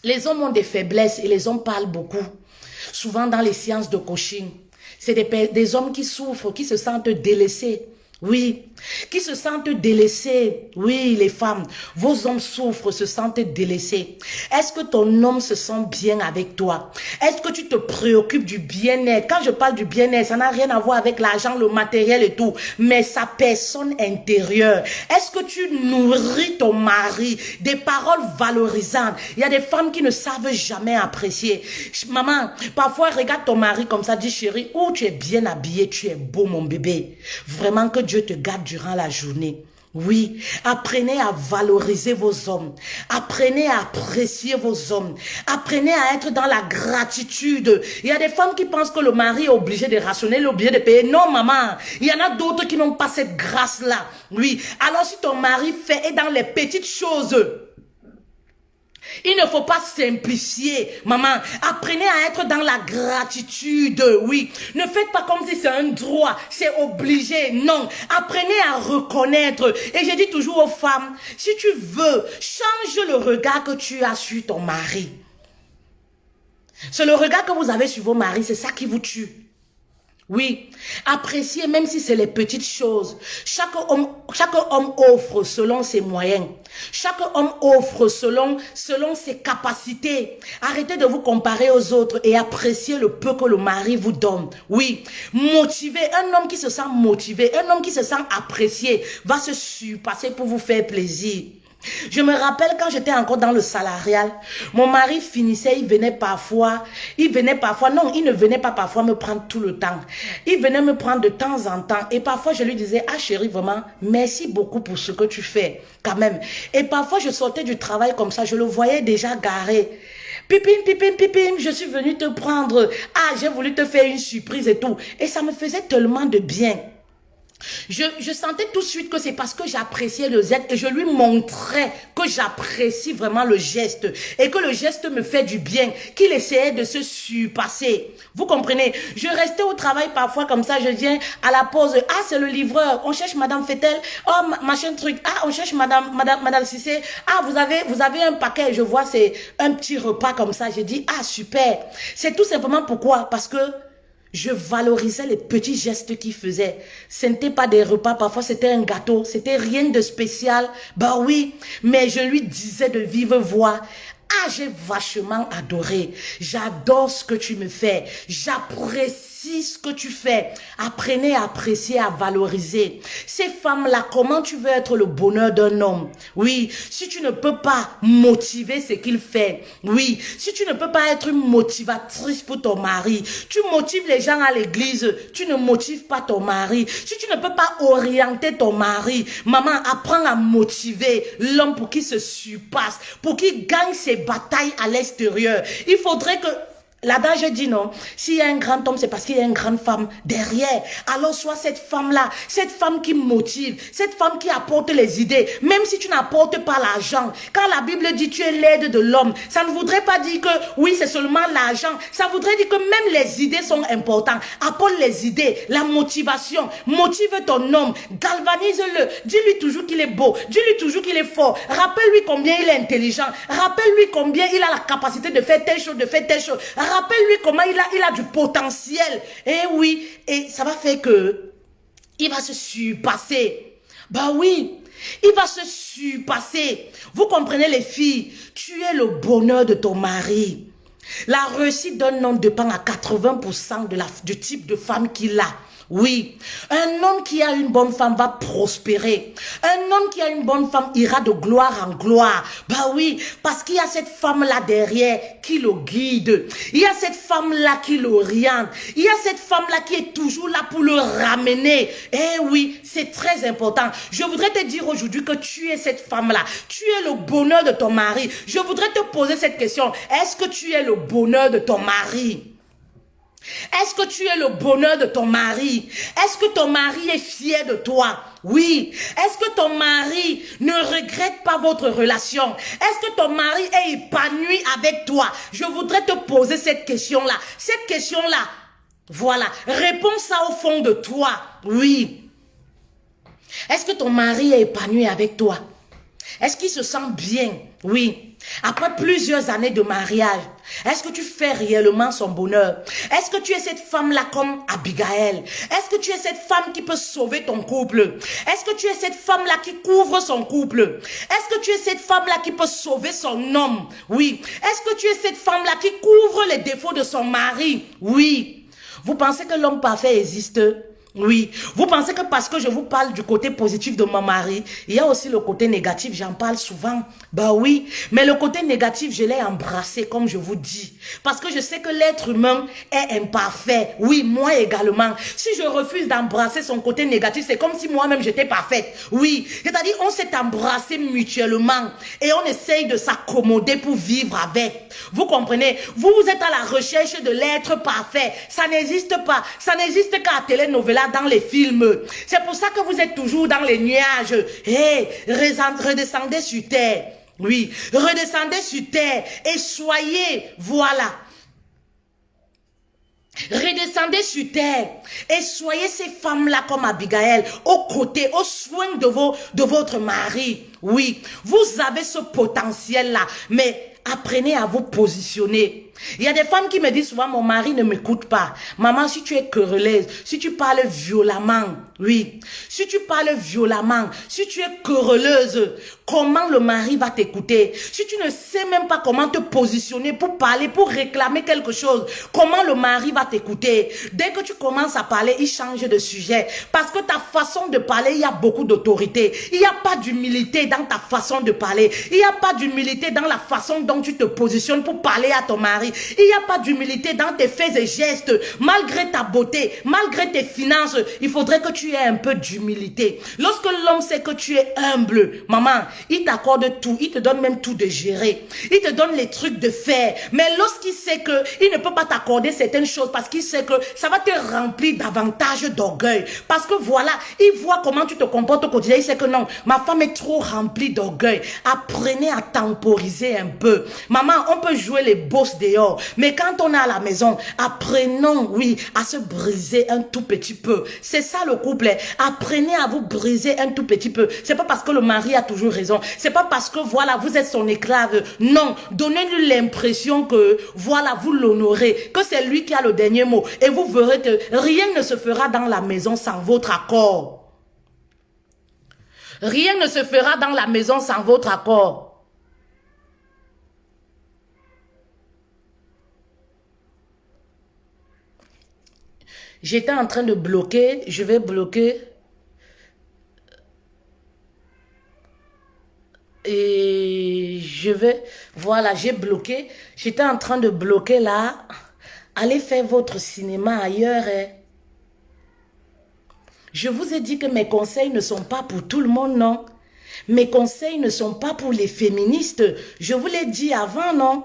Les hommes ont des faiblesses et les hommes parlent beaucoup. Souvent dans les séances de coaching, c'est des hommes qui souffrent, qui se sentent délaissés. Oui, qui se sentent délaissés. Oui, les femmes, vos hommes souffrent, se sentent délaissés. Est-ce que ton homme se sent bien avec toi? Est-ce que tu te préoccupes du bien-être? Quand je parle du bien-être, ça n'a rien à voir avec l'argent, le matériel et tout, mais sa personne intérieure. Est-ce que tu nourris ton mari des paroles valorisantes? Il y a des femmes qui ne savent jamais apprécier. Maman, parfois regarde ton mari comme ça, dis chérie, oh tu es bien habillé, tu es beau mon bébé. Vraiment que Dieu te garde durant la journée. Oui, apprenez à valoriser vos hommes. Apprenez à apprécier vos hommes. Apprenez à être dans la gratitude. Il y a des femmes qui pensent que le mari est obligé de rationner, il est obligé de payer. Non, maman. Il y en a d'autres qui n'ont pas cette grâce-là. Oui. Alors si ton mari fait et dans les petites choses, il ne faut pas simplifier, maman. Apprenez à être dans la gratitude, oui. Ne faites pas comme si c'est un droit, c'est obligé, non. Apprenez à reconnaître. Et je dis toujours aux femmes, si tu veux, change le regard que tu as sur ton mari. C'est le regard que vous avez sur vos maris, c'est ça qui vous tue. Oui, appréciez même si c'est les petites choses. Chaque homme offre selon ses moyens. Chaque homme offre selon ses capacités. Arrêtez de vous comparer aux autres et appréciez le peu que le mari vous donne. Oui, motivé, un homme qui se sent motivé, un homme qui se sent apprécié va se surpasser pour vous faire plaisir. Je me rappelle quand j'étais encore dans le salarial, mon mari finissait, il ne venait pas parfois me prendre tout le temps. Il venait me prendre de temps en temps et parfois je lui disais, ah chérie, vraiment, merci beaucoup pour ce que tu fais, quand même. Et parfois je sortais du travail comme ça, je le voyais déjà garé. Pipim, pipim, pipim, je suis venue te prendre. Ah, j'ai voulu te faire une surprise et tout. Et ça me faisait tellement de bien. Je sentais tout de suite que c'est parce que j'appréciais le geste et je lui montrais que j'apprécie vraiment le geste et que le geste me fait du bien, qu'il essayait de se surpasser. Vous comprenez? Je restais au travail parfois comme ça, je viens à la pause, ah c'est le livreur, on cherche Madame Fetel, oh machin truc, ah on cherche Madame Cissé, ah vous avez un paquet, je vois c'est un petit repas comme ça, je dis ah super. C'est tout simplement pourquoi? Parce que je valorisais les petits gestes qu'il faisait. Ce n'était pas des repas, parfois c'était un gâteau, c'était rien de spécial. Bah oui, mais je lui disais de vive voix, ah j'ai vachement adoré, j'adore ce que tu me fais, j'apprécie ce que tu fais. Apprenez à apprécier, à valoriser. Ces femmes-là, comment tu veux être le bonheur d'un homme? Oui, si tu ne peux pas motiver ce qu'il fait. Oui, si tu ne peux pas être une motivatrice pour ton mari. Tu motives les gens à l'église, tu ne motives pas ton mari. Si tu ne peux pas orienter ton mari, maman, apprends à motiver l'homme pour qu'il se surpasse, pour qu'il gagne ses batailles à l'extérieur. Il faudrait que L'adage dit non, s'il y a un grand homme, c'est parce qu'il y a une grande femme derrière. Alors sois cette femme-là, cette femme qui motive, cette femme qui apporte les idées, même si tu n'apportes pas l'argent. Quand la Bible dit tu es l'aide de l'homme, ça ne voudrait pas dire que oui, c'est seulement l'argent. Ça voudrait dire que même les idées sont importantes. Apporte les idées, la motivation, motive ton homme, galvanise-le, dis-lui toujours qu'il est beau, dis-lui toujours qu'il est fort, rappelle-lui combien il est intelligent, rappelle-lui combien il a la capacité de faire telle chose, de faire telle chose. Rappelle-lui comment il a du potentiel. Et oui, et ça va faire que il va se surpasser. Bah oui, il va se surpasser. Vous comprenez les filles, tu es le bonheur de ton mari. La réussite d'un homme dépend à 80% du type de femme qu'il a. Oui, un homme qui a une bonne femme va prospérer. Un homme qui a une bonne femme ira de gloire en gloire. Bah oui, parce qu'il y a cette femme-là derrière qui le guide. Il y a cette femme-là qui l'oriente. Il y a cette femme-là qui est toujours là pour le ramener. Eh oui, c'est très important. Je voudrais te dire aujourd'hui que tu es cette femme-là. Tu es le bonheur de ton mari. Je voudrais te poser cette question. Est-ce que tu es le bonheur de ton mari? Est-ce que tu es le bonheur de ton mari? Est-ce que ton mari est fier de toi? Oui. Est-ce que ton mari ne regrette pas votre relation? Est-ce que ton mari est épanoui avec toi? Je voudrais te poser cette question-là. Cette question-là, voilà. Réponds ça au fond de toi. Oui. Est-ce que ton mari est épanoui avec toi? Est-ce qu'il se sent bien? Oui. Après plusieurs années de mariage, est-ce que tu fais réellement son bonheur? Est-ce que tu es cette femme-là comme Abigail? Est-ce que tu es cette femme qui peut sauver ton couple? Est-ce que tu es cette femme-là qui couvre son couple? Est-ce que tu es cette femme-là qui peut sauver son homme? Oui. Est-ce que tu es cette femme-là qui couvre les défauts de son mari? Oui. Vous pensez que l'homme parfait existe? Oui, vous pensez que parce que je vous parle du côté positif de mon mari, il y a aussi le côté négatif, j'en parle souvent. Bah oui, mais le côté négatif, je l'ai embrassé comme je vous dis. Parce que je sais que l'être humain est imparfait. Oui, moi également. Si je refuse d'embrasser son côté négatif, c'est comme si moi-même j'étais parfaite. Oui, c'est-à-dire on s'est embrassé mutuellement et on essaye de s'accommoder pour vivre avec. Vous comprenez? Vous êtes à la recherche de l'être parfait. Ça n'existe pas. Ça n'existe qu'à télénovela dans les films. C'est pour ça que vous êtes toujours dans les nuages. Hé, redescendez sur terre. Oui, redescendez sur terre et soyez, voilà. Redescendez sur terre et soyez ces femmes-là comme Abigail, aux côtés, aux soins de votre mari. Oui, vous avez ce potentiel-là, mais apprenez à vous positionner. Il y a des femmes qui me disent souvent, mon mari ne m'écoute pas. Maman, si tu es querelleuse, si tu parles violemment, oui, si tu parles violemment, si tu es querelleuse, comment le mari va t'écouter? Si tu ne sais même pas comment te positionner pour parler, pour réclamer quelque chose, comment le mari va t'écouter? Dès que tu commences à parler, il change de sujet. Parce que ta façon de parler, il y a beaucoup d'autorité. Il n'y a pas d'humilité dans ta façon de parler. Il n'y a pas d'humilité dans la façon dont tu te positionnes pour parler à ton mari. Il n'y a pas d'humilité dans tes faits et gestes. Malgré ta beauté, malgré tes finances, il faudrait que tu aies un peu d'humilité. Lorsque l'homme sait que tu es humble, maman, il t'accorde tout. Il te donne même tout de gérer. Il te donne les trucs de faire. Mais lorsqu'il sait qu'il ne peut pas t'accorder certaines choses parce qu'il sait que ça va te remplir davantage d'orgueil. Parce que voilà, il voit comment tu te comportes au quotidien. Il sait que non, ma femme est trop remplie d'orgueil. Apprenez à temporiser un peu. Maman, on peut jouer les bosses dehors. Mais quand on est à la maison, apprenons, oui, à se briser un tout petit peu. C'est ça le couple. Apprenez à vous briser un tout petit peu. C'est pas parce que le mari a toujours raison. C'est pas parce que, voilà, vous êtes son esclave. Non, donnez-lui l'impression que, voilà, vous l'honorez, que c'est lui qui a le dernier mot. Et vous verrez que rien ne se fera dans la maison sans votre accord. Rien ne se fera dans la maison sans votre accord. J'étais en train de bloquer, je vais bloquer. Et je vais, voilà, j'ai bloqué. J'étais en train de bloquer là. Allez faire votre cinéma ailleurs. Hein. Je vous ai dit que mes conseils ne sont pas pour tout le monde, non. Mes conseils ne sont pas pour les féministes. Je vous l'ai dit avant, non.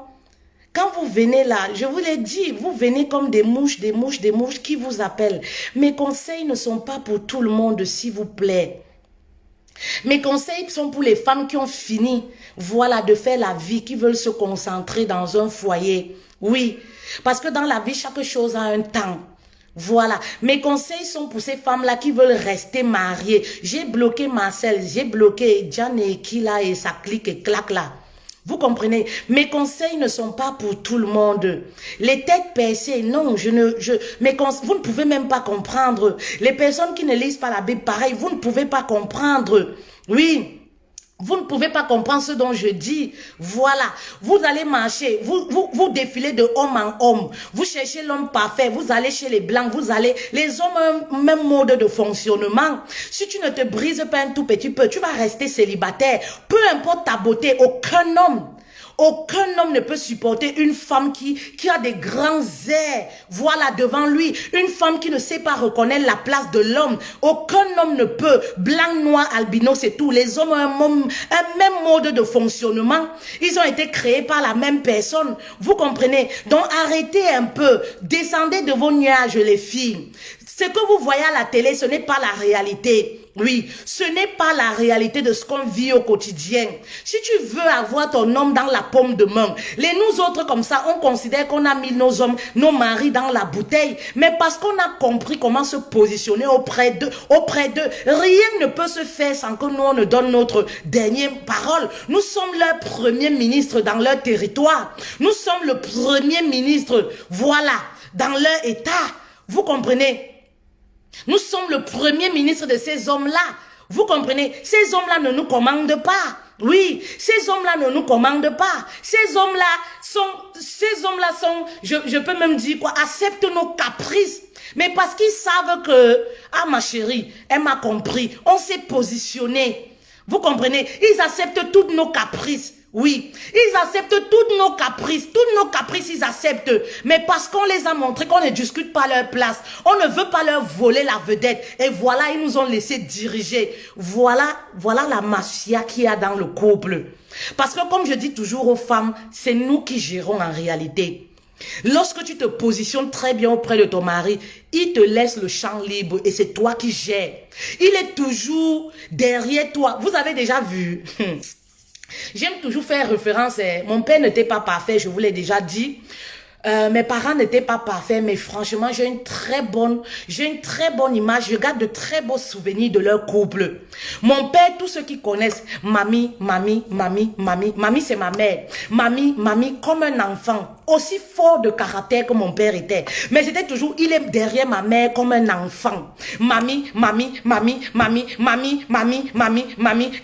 Quand vous venez là, je vous l'ai dit, vous venez comme des mouches, des mouches, des mouches qui vous appellent. Mes conseils ne sont pas pour tout le monde, s'il vous plaît. Mes conseils sont pour les femmes qui ont fini, voilà, de faire la vie, qui veulent se concentrer dans un foyer. Oui, parce que dans la vie, chaque chose a un temps. Voilà, mes conseils sont pour ces femmes-là qui veulent rester mariées. J'ai bloqué Marcel, j'ai bloqué Jan et Kila et sa clique et claque là. Vous comprenez? Mes conseils ne sont pas pour tout le monde. Les têtes percées, non, vous ne pouvez même pas comprendre. Les personnes qui ne lisent pas la Bible, pareil, vous ne pouvez pas comprendre. Oui. Vous ne pouvez pas comprendre ce dont je dis. Voilà. Vous allez marcher. Vous défilez de homme en homme. Vous cherchez l'homme parfait. Vous allez chez les blancs. Les hommes ont un même mode de fonctionnement. Si tu ne te brises pas un tout petit peu, tu vas rester célibataire. Peu importe ta beauté, aucun homme ne peut supporter une femme qui a des grands airs, voilà, devant lui. Une femme qui ne sait pas reconnaître la place de l'homme. Aucun homme ne peut. Blanc, noir, albino, c'est tout. Les hommes ont un même mode de fonctionnement. Ils ont été créés par la même personne. Vous comprenez? Donc arrêtez un peu. Descendez de vos nuages, les filles. Ce que vous voyez à la télé, ce n'est pas la réalité. Oui, ce n'est pas la réalité de ce qu'on vit au quotidien. Si tu veux avoir ton homme dans la paume de main, nous autres comme ça, on considère qu'on a mis nos hommes, nos maris dans la bouteille. Mais parce qu'on a compris comment se positionner auprès d'eux, rien ne peut se faire sans que nous on ne donne notre dernière parole. Nous sommes leur premier ministre dans leur territoire. Nous sommes le premier ministre, voilà, dans leur état. Vous comprenez? Nous sommes le premier ministre de ces hommes-là. Vous comprenez? Ces hommes-là ne nous commandent pas. Oui, ces hommes-là ne nous commandent pas. Ces hommes-là sont, je peux même dire quoi, acceptent nos caprices. Mais parce qu'ils savent que, ah ma chérie, elle m'a compris, on s'est positionné. Vous comprenez? Ils acceptent tous nos caprices. Oui, ils acceptent tous nos caprices, ils acceptent. Mais parce qu'on les a montré qu'on ne discute pas leur place, on ne veut pas leur voler la vedette. Et voilà, ils nous ont laissé diriger. Voilà la mafia qu'il y a dans le couple. Parce que comme je dis toujours aux femmes, c'est nous qui gérons en réalité. Lorsque tu te positionnes très bien auprès de ton mari, il te laisse le champ libre et c'est toi qui gères. Il est toujours derrière toi. Vous avez déjà vu... J'aime toujours faire référence, mon père n'était pas parfait, je vous l'ai déjà dit. Mes parents n'étaient pas parfaits, mais franchement, j'ai une très bonne image. Je garde de très beaux souvenirs de leur couple. Mon père, tous ceux qui connaissent, mamie, c'est ma mère. Mamie, comme un enfant, aussi fort de caractère que mon père était. Mais c'était toujours, il est derrière ma mère comme un enfant. Mamie.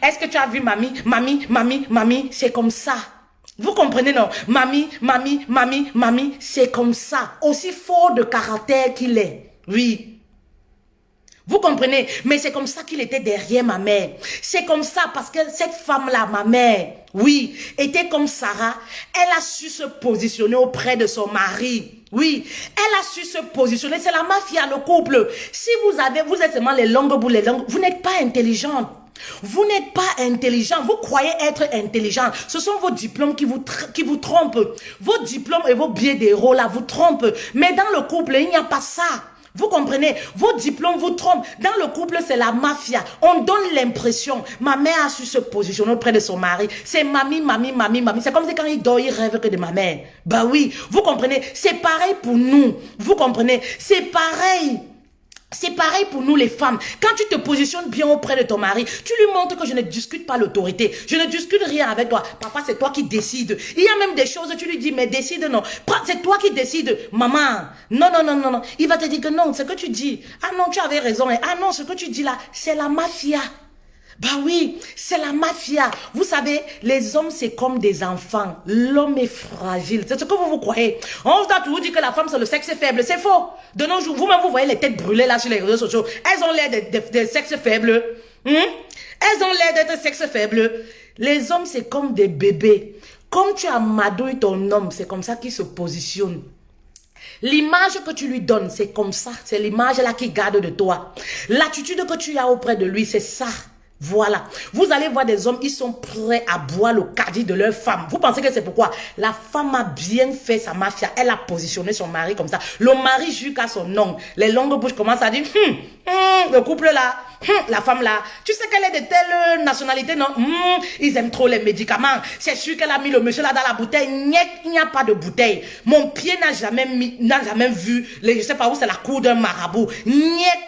Est-ce que tu as vu mamie, c'est comme ça. Vous comprenez, non? Mamie, c'est comme ça. Aussi fort de caractère qu'il est. Oui. Vous comprenez? Mais c'est comme ça qu'il était derrière ma mère. C'est comme ça parce que cette femme-là, ma mère, oui, était comme Sarah. Elle a su se positionner auprès de son mari. Oui, elle a su se positionner. C'est la mafia, le couple. Si vous êtes seulement les longues boules, vous n'êtes pas intelligente. Vous n'êtes pas intelligent, vous croyez être intelligent. Ce sont vos diplômes qui vous trompent. Vos diplômes et vos billets d'héros là vous trompent. Mais dans le couple, il n'y a pas ça. Vous comprenez? Vos diplômes vous trompent. Dans le couple, c'est la mafia. On donne l'impression. Ma mère a su se positionner auprès de son mari. C'est mamie. C'est comme si quand il dort, il rêve que de ma mère. Bah oui, vous comprenez? C'est pareil pour nous. Vous comprenez? C'est pareil. C'est pareil pour nous les femmes. Quand tu te positionnes bien auprès de ton mari, tu lui montres que je ne discute pas l'autorité. Je ne discute rien avec toi. Papa, c'est toi qui décides. Il y a même des choses, tu lui dis, mais décide non. C'est toi qui décides. Maman, non. Il va te dire que non, ce que tu dis. Ah non, tu avais raison. Ah non, ce que tu dis là, c'est la mafia. Bah oui, c'est la mafia. Vous savez, les hommes, c'est comme des enfants. L'homme est fragile. C'est ce que vous croyez. On doit toujours dire que la femme, c'est le sexe faible. C'est faux. De nos jours, vous-même, vous voyez les têtes brûlées là sur les réseaux sociaux. Elles ont l'air de sexe faible. Elles ont l'air d'être sexe faible. Les hommes, c'est comme des bébés. Comme tu amadouilles ton homme, c'est comme ça qu'il se positionne. L'image que tu lui donnes, c'est comme ça. C'est l'image là qu'il garde de toi. L'attitude que tu as auprès de lui, c'est ça. Voilà. Vous allez voir des hommes, ils sont prêts à boire le caddie de leur femme. Vous pensez que c'est pourquoi? La femme a bien fait sa mafia. Elle a positionné son mari comme ça. Le mari jure qu'à son nom. Les longues bouches commencent à dire, le couple là, la femme là, tu sais qu'elle est de telle nationalité, non? Ils aiment trop les médicaments. C'est sûr qu'elle a mis le monsieur là dans la bouteille. Il n'y a pas de bouteille. Mon pied n'a jamais vu, je sais pas où, c'est la cour d'un marabout.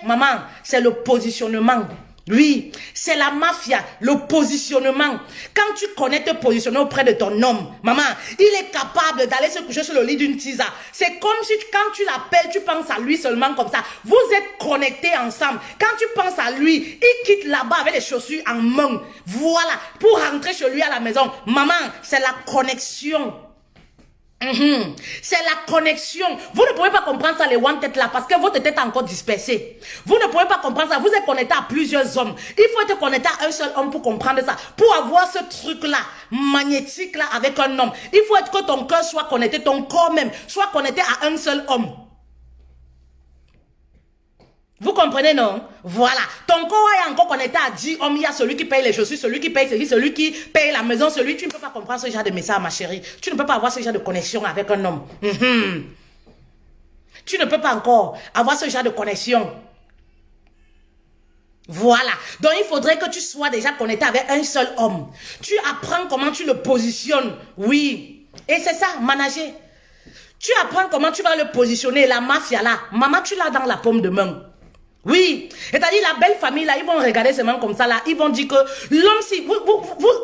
Maman, c'est le positionnement. Oui, c'est la mafia, le positionnement. Quand tu connais te positionner auprès de ton homme, maman, il est capable d'aller se coucher sur le lit d'une tisa. C'est comme si quand tu l'appelles, tu penses à lui seulement comme ça. Vous êtes connectés ensemble. Quand tu penses à lui, il quitte là-bas avec les chaussures en main. Voilà, pour rentrer chez lui à la maison. Maman, c'est la connexion. C'est la connexion. Vous ne pouvez pas comprendre ça, les one tête là, parce que votre tête est encore dispersée. Vous ne pouvez pas comprendre ça. Vous êtes connecté à plusieurs hommes. Il faut être connecté à un seul homme pour comprendre ça. Pour avoir ce truc là, magnétique là, avec un homme. Il faut être que ton cœur soit connecté, ton corps même, soit connecté à un seul homme. Vous comprenez, non? Voilà. Ton corps est encore connecté à 10 hommes. Il y a celui qui paye les chaussures, celui qui paye celui qui paye la maison, celui... Tu ne peux pas comprendre ce genre de message, ma chérie. Tu ne peux pas avoir ce genre de connexion avec un homme. Tu ne peux pas encore avoir ce genre de connexion. Voilà. Donc, il faudrait que tu sois déjà connecté avec un seul homme. Tu apprends comment tu le positionnes. Oui. Et c'est ça, manager. Tu apprends comment tu vas le positionner. La mafia là. Maman, tu l'as dans la paume de main. Oui, c'est-à-dire la belle famille là, ils vont regarder seulement comme ça là, ils vont dire que l'homme, si vous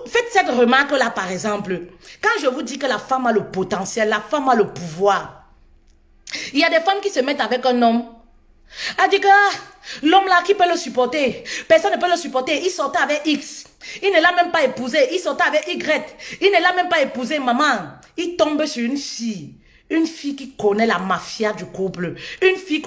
faites cette remarque là par exemple, quand je vous dis que la femme a le potentiel, la femme a le pouvoir, il y a des femmes qui se mettent avec un homme, elle dit que l'homme là qui peut le supporter, personne ne peut le supporter, il sortait avec X, il ne l'a même pas épousé, il sortait avec Y, il ne l'a même pas épousé, maman, il tombe sur une fille. Une fille qui connaît la mafia du couple. Une fille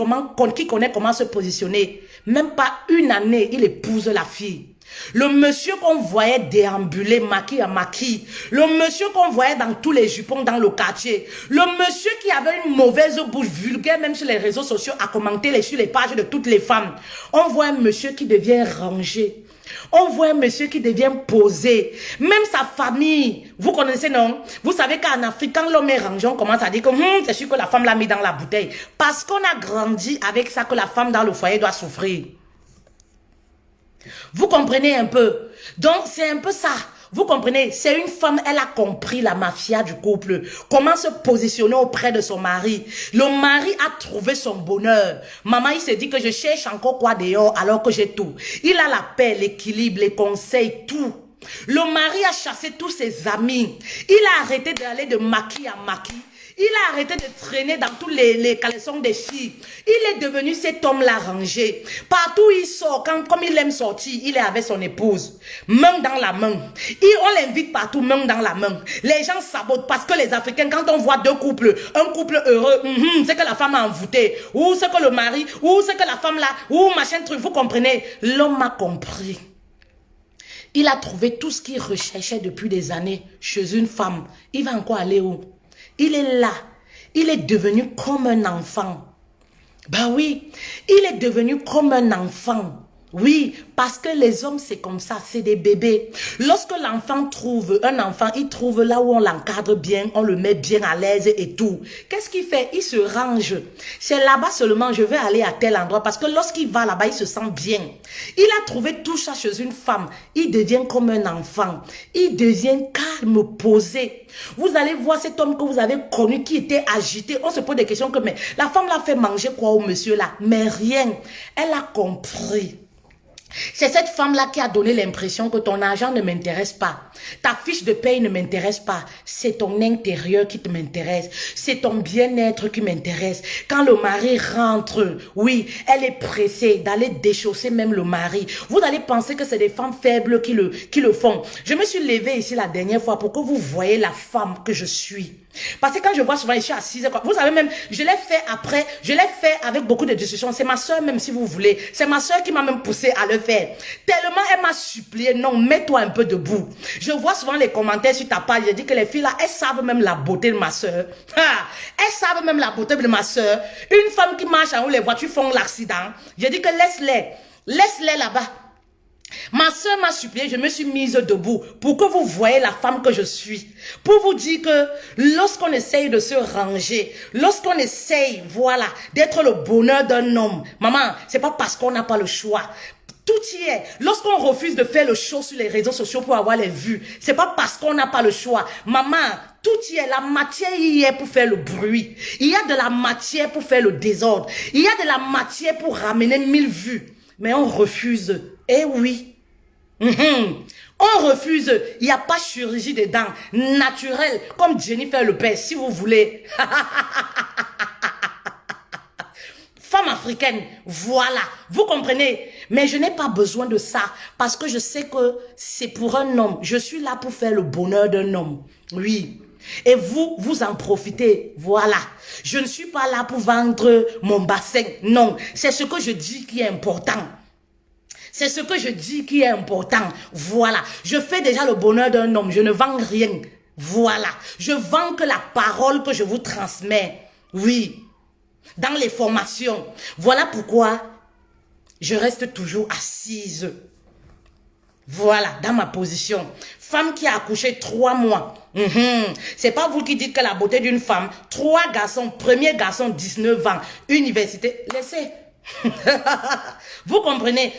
qui connaît comment se positionner. Même pas une année, il épouse la fille. Le monsieur qu'on voyait déambuler, maquis à maquis. Le monsieur qu'on voyait dans tous les jupons dans le quartier. Le monsieur qui avait une mauvaise bouche vulgaire, même sur les réseaux sociaux, à commenter sur les pages de toutes les femmes. On voit un monsieur qui devient rangé. On voit un monsieur qui devient posé. Même sa famille, vous connaissez, non? Vous savez qu'en Afrique, quand l'homme est rangé, on commence à dire que c'est sûr que la femme l'a mis dans la bouteille. Parce qu'on a grandi avec ça que la femme dans le foyer doit souffrir. Vous comprenez un peu? Donc, c'est un peu ça. Vous comprenez? C'est une femme, elle a compris la mafia du couple. Comment se positionner auprès de son mari. Le mari a trouvé son bonheur. Maman, il s'est dit que je cherche encore quoi dehors alors que j'ai tout. Il a la paix, l'équilibre, les conseils, tout. Le mari a chassé tous ses amis. Il a arrêté d'aller de maquis à maquis. Il a arrêté de traîner dans tous les caleçons des filles. Il est devenu cet homme-là rangé. Partout où il sort, comme il aime sortir, il est avec son épouse. Main dans la main. On l'invite partout, main dans la main. Les gens sabotent parce que les Africains, quand on voit deux couples, un couple heureux, c'est que la femme a envoûté. Ou c'est que le mari, ou c'est que la femme là, ou machin truc, vous comprenez? L'homme a compris. Il a trouvé tout ce qu'il recherchait depuis des années chez une femme. Il va encore aller où? Il est là. Il est devenu comme un enfant. Bah oui, il est devenu comme un enfant. Oui, parce que les hommes, c'est comme ça, c'est des bébés. Lorsque l'enfant trouve un enfant, il trouve là où on l'encadre bien, on le met bien à l'aise et tout. Qu'est-ce qu'il fait? Il se range. C'est là-bas seulement, je vais aller à tel endroit, parce que lorsqu'il va là-bas, il se sent bien. Il a trouvé tout ça chez une femme. Il devient comme un enfant. Il devient calme, posé. Vous allez voir cet homme que vous avez connu qui était agité. On se pose des questions que, mais la femme l'a fait manger quoi au monsieur là? Mais rien. Elle a compris. C'est cette femme-là qui a donné l'impression que ton argent ne m'intéresse pas. Ta fiche de paye ne m'intéresse pas. C'est ton intérieur qui m'intéresse. C'est ton bien-être qui m'intéresse. Quand le mari rentre, oui, elle est pressée d'aller déchausser même le mari. Vous allez penser que c'est des femmes faibles qui le font. Je me suis levée ici la dernière fois pour que vous voyez la femme que je suis. Parce que quand je vois souvent, je suis assise, vous savez même, je l'ai fait après, je l'ai fait avec beaucoup de discussions. C'est ma soeur même si vous voulez. C'est ma soeur qui m'a même poussé à le faire. Tellement elle m'a supplié, non, mets-toi un peu debout. Je vois souvent les commentaires sur ta page, je dis que les filles là, elles savent même la beauté de ma soeur. Elles savent même la beauté de ma soeur. Une femme qui marche en haut, les voitures font l'accident. Je dis que laisse-les là-bas. Ma soeur m'a supplié, je me suis mise debout pour que vous voyez la femme que je suis. Pour vous dire que lorsqu'on essaye de se ranger, lorsqu'on essaye, voilà, d'être le bonheur d'un homme, maman, c'est pas parce qu'on n'a pas le choix. Tout y est. Lorsqu'on refuse de faire le show sur les réseaux sociaux pour avoir les vues, c'est pas parce qu'on n'a pas le choix. Maman, tout y est. La matière y est pour faire le bruit. Il y a de la matière pour faire le désordre. Il y a de la matière pour ramener 1000 vues. Mais on refuse. Eh oui. On refuse. Il n'y a pas chirurgie des dents naturelle comme Jennifer Lopez, si vous voulez. Femme africaine, voilà, vous comprenez. Mais je n'ai pas besoin de ça parce que je sais que c'est pour un homme. Je suis là pour faire le bonheur d'un homme. Oui. Et vous, vous en profitez. Voilà. Je ne suis pas là pour vendre mon bassin. Non, c'est ce que je dis qui est important. C'est ce que je dis qui est important. Voilà. Je fais déjà le bonheur d'un homme. Je ne vends rien. Voilà. Je vends que la parole que je vous transmets. Oui. Dans les formations. Voilà pourquoi je reste toujours assise. Voilà, dans ma position. Femme qui a accouché 3 mois. C'est pas vous qui dites que la beauté d'une femme. 3 garçons, premier garçon 19 ans, université. Laissez. Vous comprenez?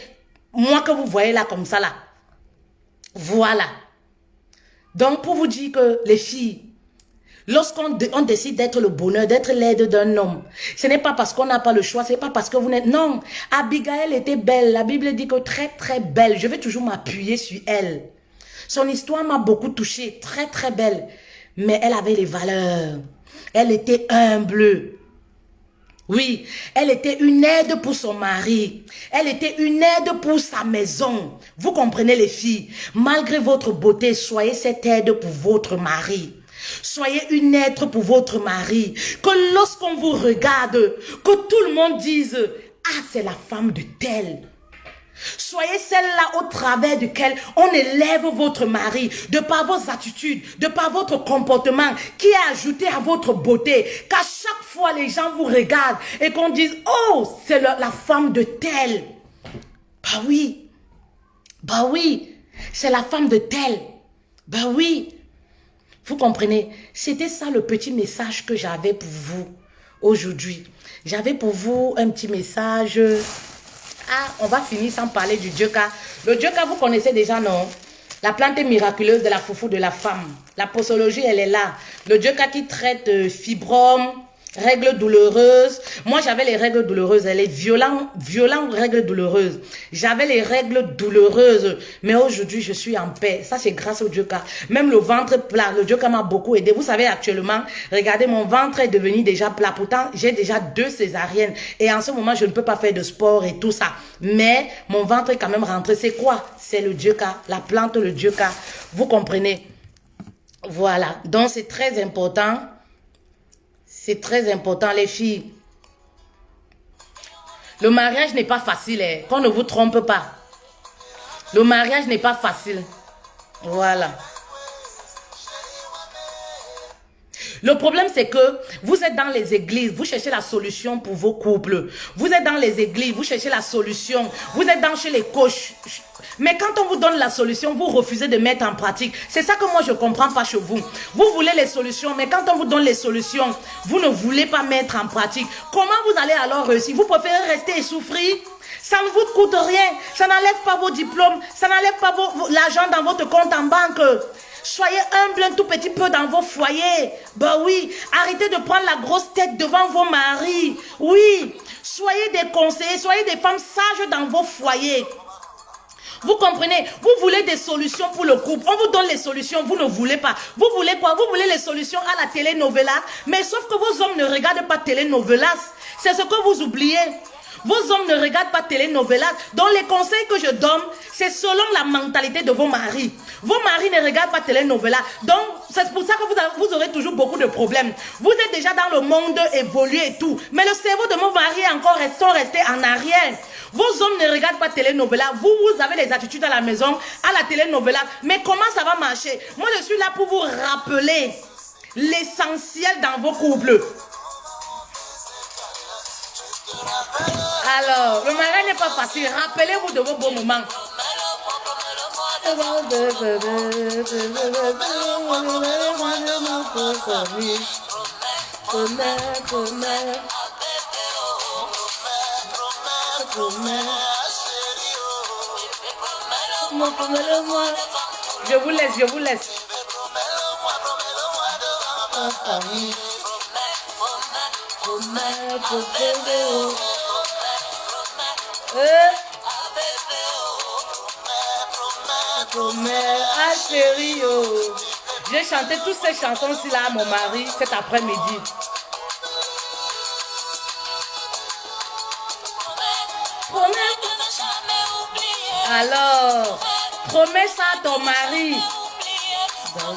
Moi que vous voyez là comme ça là. Voilà. Donc pour vous dire que les filles, lorsqu'on décide d'être le bonheur, d'être l'aide d'un homme, ce n'est pas parce qu'on n'a pas le choix, ce n'est pas parce que vous n'êtes... Non, Abigail était belle. La Bible dit que très très belle. Je vais toujours m'appuyer sur elle. Son histoire m'a beaucoup touchée. Très très belle. Mais elle avait les valeurs. Elle était humble. Oui, elle était une aide pour son mari. Elle était une aide pour sa maison. Vous comprenez les filles? Malgré votre beauté, soyez cette aide pour votre mari. Soyez une aide pour votre mari. Que lorsqu'on vous regarde, que tout le monde dise, ah, c'est la femme de tel. Soyez celle-là au travers duquel on élève votre mari, de par vos attitudes, de par votre comportement, qui est ajouté à votre beauté. Qu'à chaque fois les gens vous regardent et qu'on dise, oh, c'est la femme de tel. Bah oui, c'est la femme de tel. Bah oui. Vous comprenez? C'était ça le petit message que j'avais pour vous aujourd'hui. J'avais pour vous un petit message. Ah, on va finir sans parler du Dioka. Le Dioka, vous connaissez déjà, non? La plante miraculeuse de la foufou de la femme. La posologie, elle est là. Le Dioka qui traite fibromes, règles douloureuses. Moi, j'avais les règles douloureuses. Elle est violente règles douloureuses. J'avais les règles douloureuses. Mais aujourd'hui, je suis en paix. Ça, c'est grâce au Dioka. Même le ventre plat. Le Dioka m'a beaucoup aidé. Vous savez, actuellement, regardez, mon ventre est devenu déjà plat. Pourtant, j'ai déjà 2 césariennes. Et en ce moment, je ne peux pas faire de sport et tout ça. Mais mon ventre est quand même rentré. C'est quoi? C'est le Dioka. La plante, le Dioka. Vous comprenez? Voilà. Donc, c'est très important. C'est très important, les filles. Le mariage n'est pas facile, hein. Qu'on ne vous trompe pas. Le mariage n'est pas facile. Voilà. Le problème, c'est que vous êtes dans les églises, vous cherchez la solution pour vos couples. Vous êtes dans les églises, vous cherchez la solution. Vous êtes dans chez les coachs. Mais quand on vous donne la solution, vous refusez de mettre en pratique. C'est ça que moi, je ne comprends pas chez vous. Vous voulez les solutions, mais quand on vous donne les solutions, vous ne voulez pas mettre en pratique. Comment vous allez alors réussir? Vous préférez rester et souffrir? Ça ne vous coûte rien. Ça n'enlève pas vos diplômes. Ça n'enlève pas l'argent dans votre compte en banque. Soyez humble un tout petit peu dans vos foyers. Ben oui, arrêtez de prendre la grosse tête devant vos maris. Oui, soyez des conseillers, soyez des femmes sages dans vos foyers. Vous comprenez? Vous voulez des solutions pour le couple. On vous donne les solutions, vous ne voulez pas. Vous voulez quoi? Vous voulez les solutions à la telenovela. Mais sauf que vos hommes ne regardent pas telenovelas. C'est ce que vous oubliez. Vos hommes ne regardent pas telenovelas. Donc les conseils que je donne, c'est selon la mentalité de vos maris. Vos maris ne regardent pas telenovelas. Donc c'est pour ça que vous aurez toujours beaucoup de problèmes. Vous êtes déjà dans le monde évolué et tout. Mais le cerveau de mon mari est encore resté en arrière. Vos hommes ne regardent pas telenovelas. Vous avez les attitudes à la maison, à la telenovela. Mais comment ça va marcher? Moi, je suis là pour vous rappeler l'essentiel dans vos couples. Alors, le mariage n'est pas facile. Rappelez-vous de vos bons moments. Je vous laisse, je vous laisse. Ah chérie, oh. J'ai chanté toutes ces chansons-ci là à mon mari cet après-midi. Alors, promets ça à ton mari.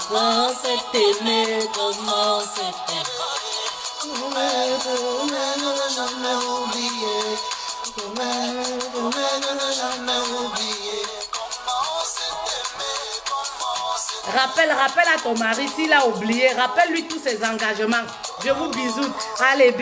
Comment c'est aimé, comment c'est aimé. Rappelle à ton mari s'il a oublié. Rappelle-lui tous ses engagements. Je vous bisous. Allez.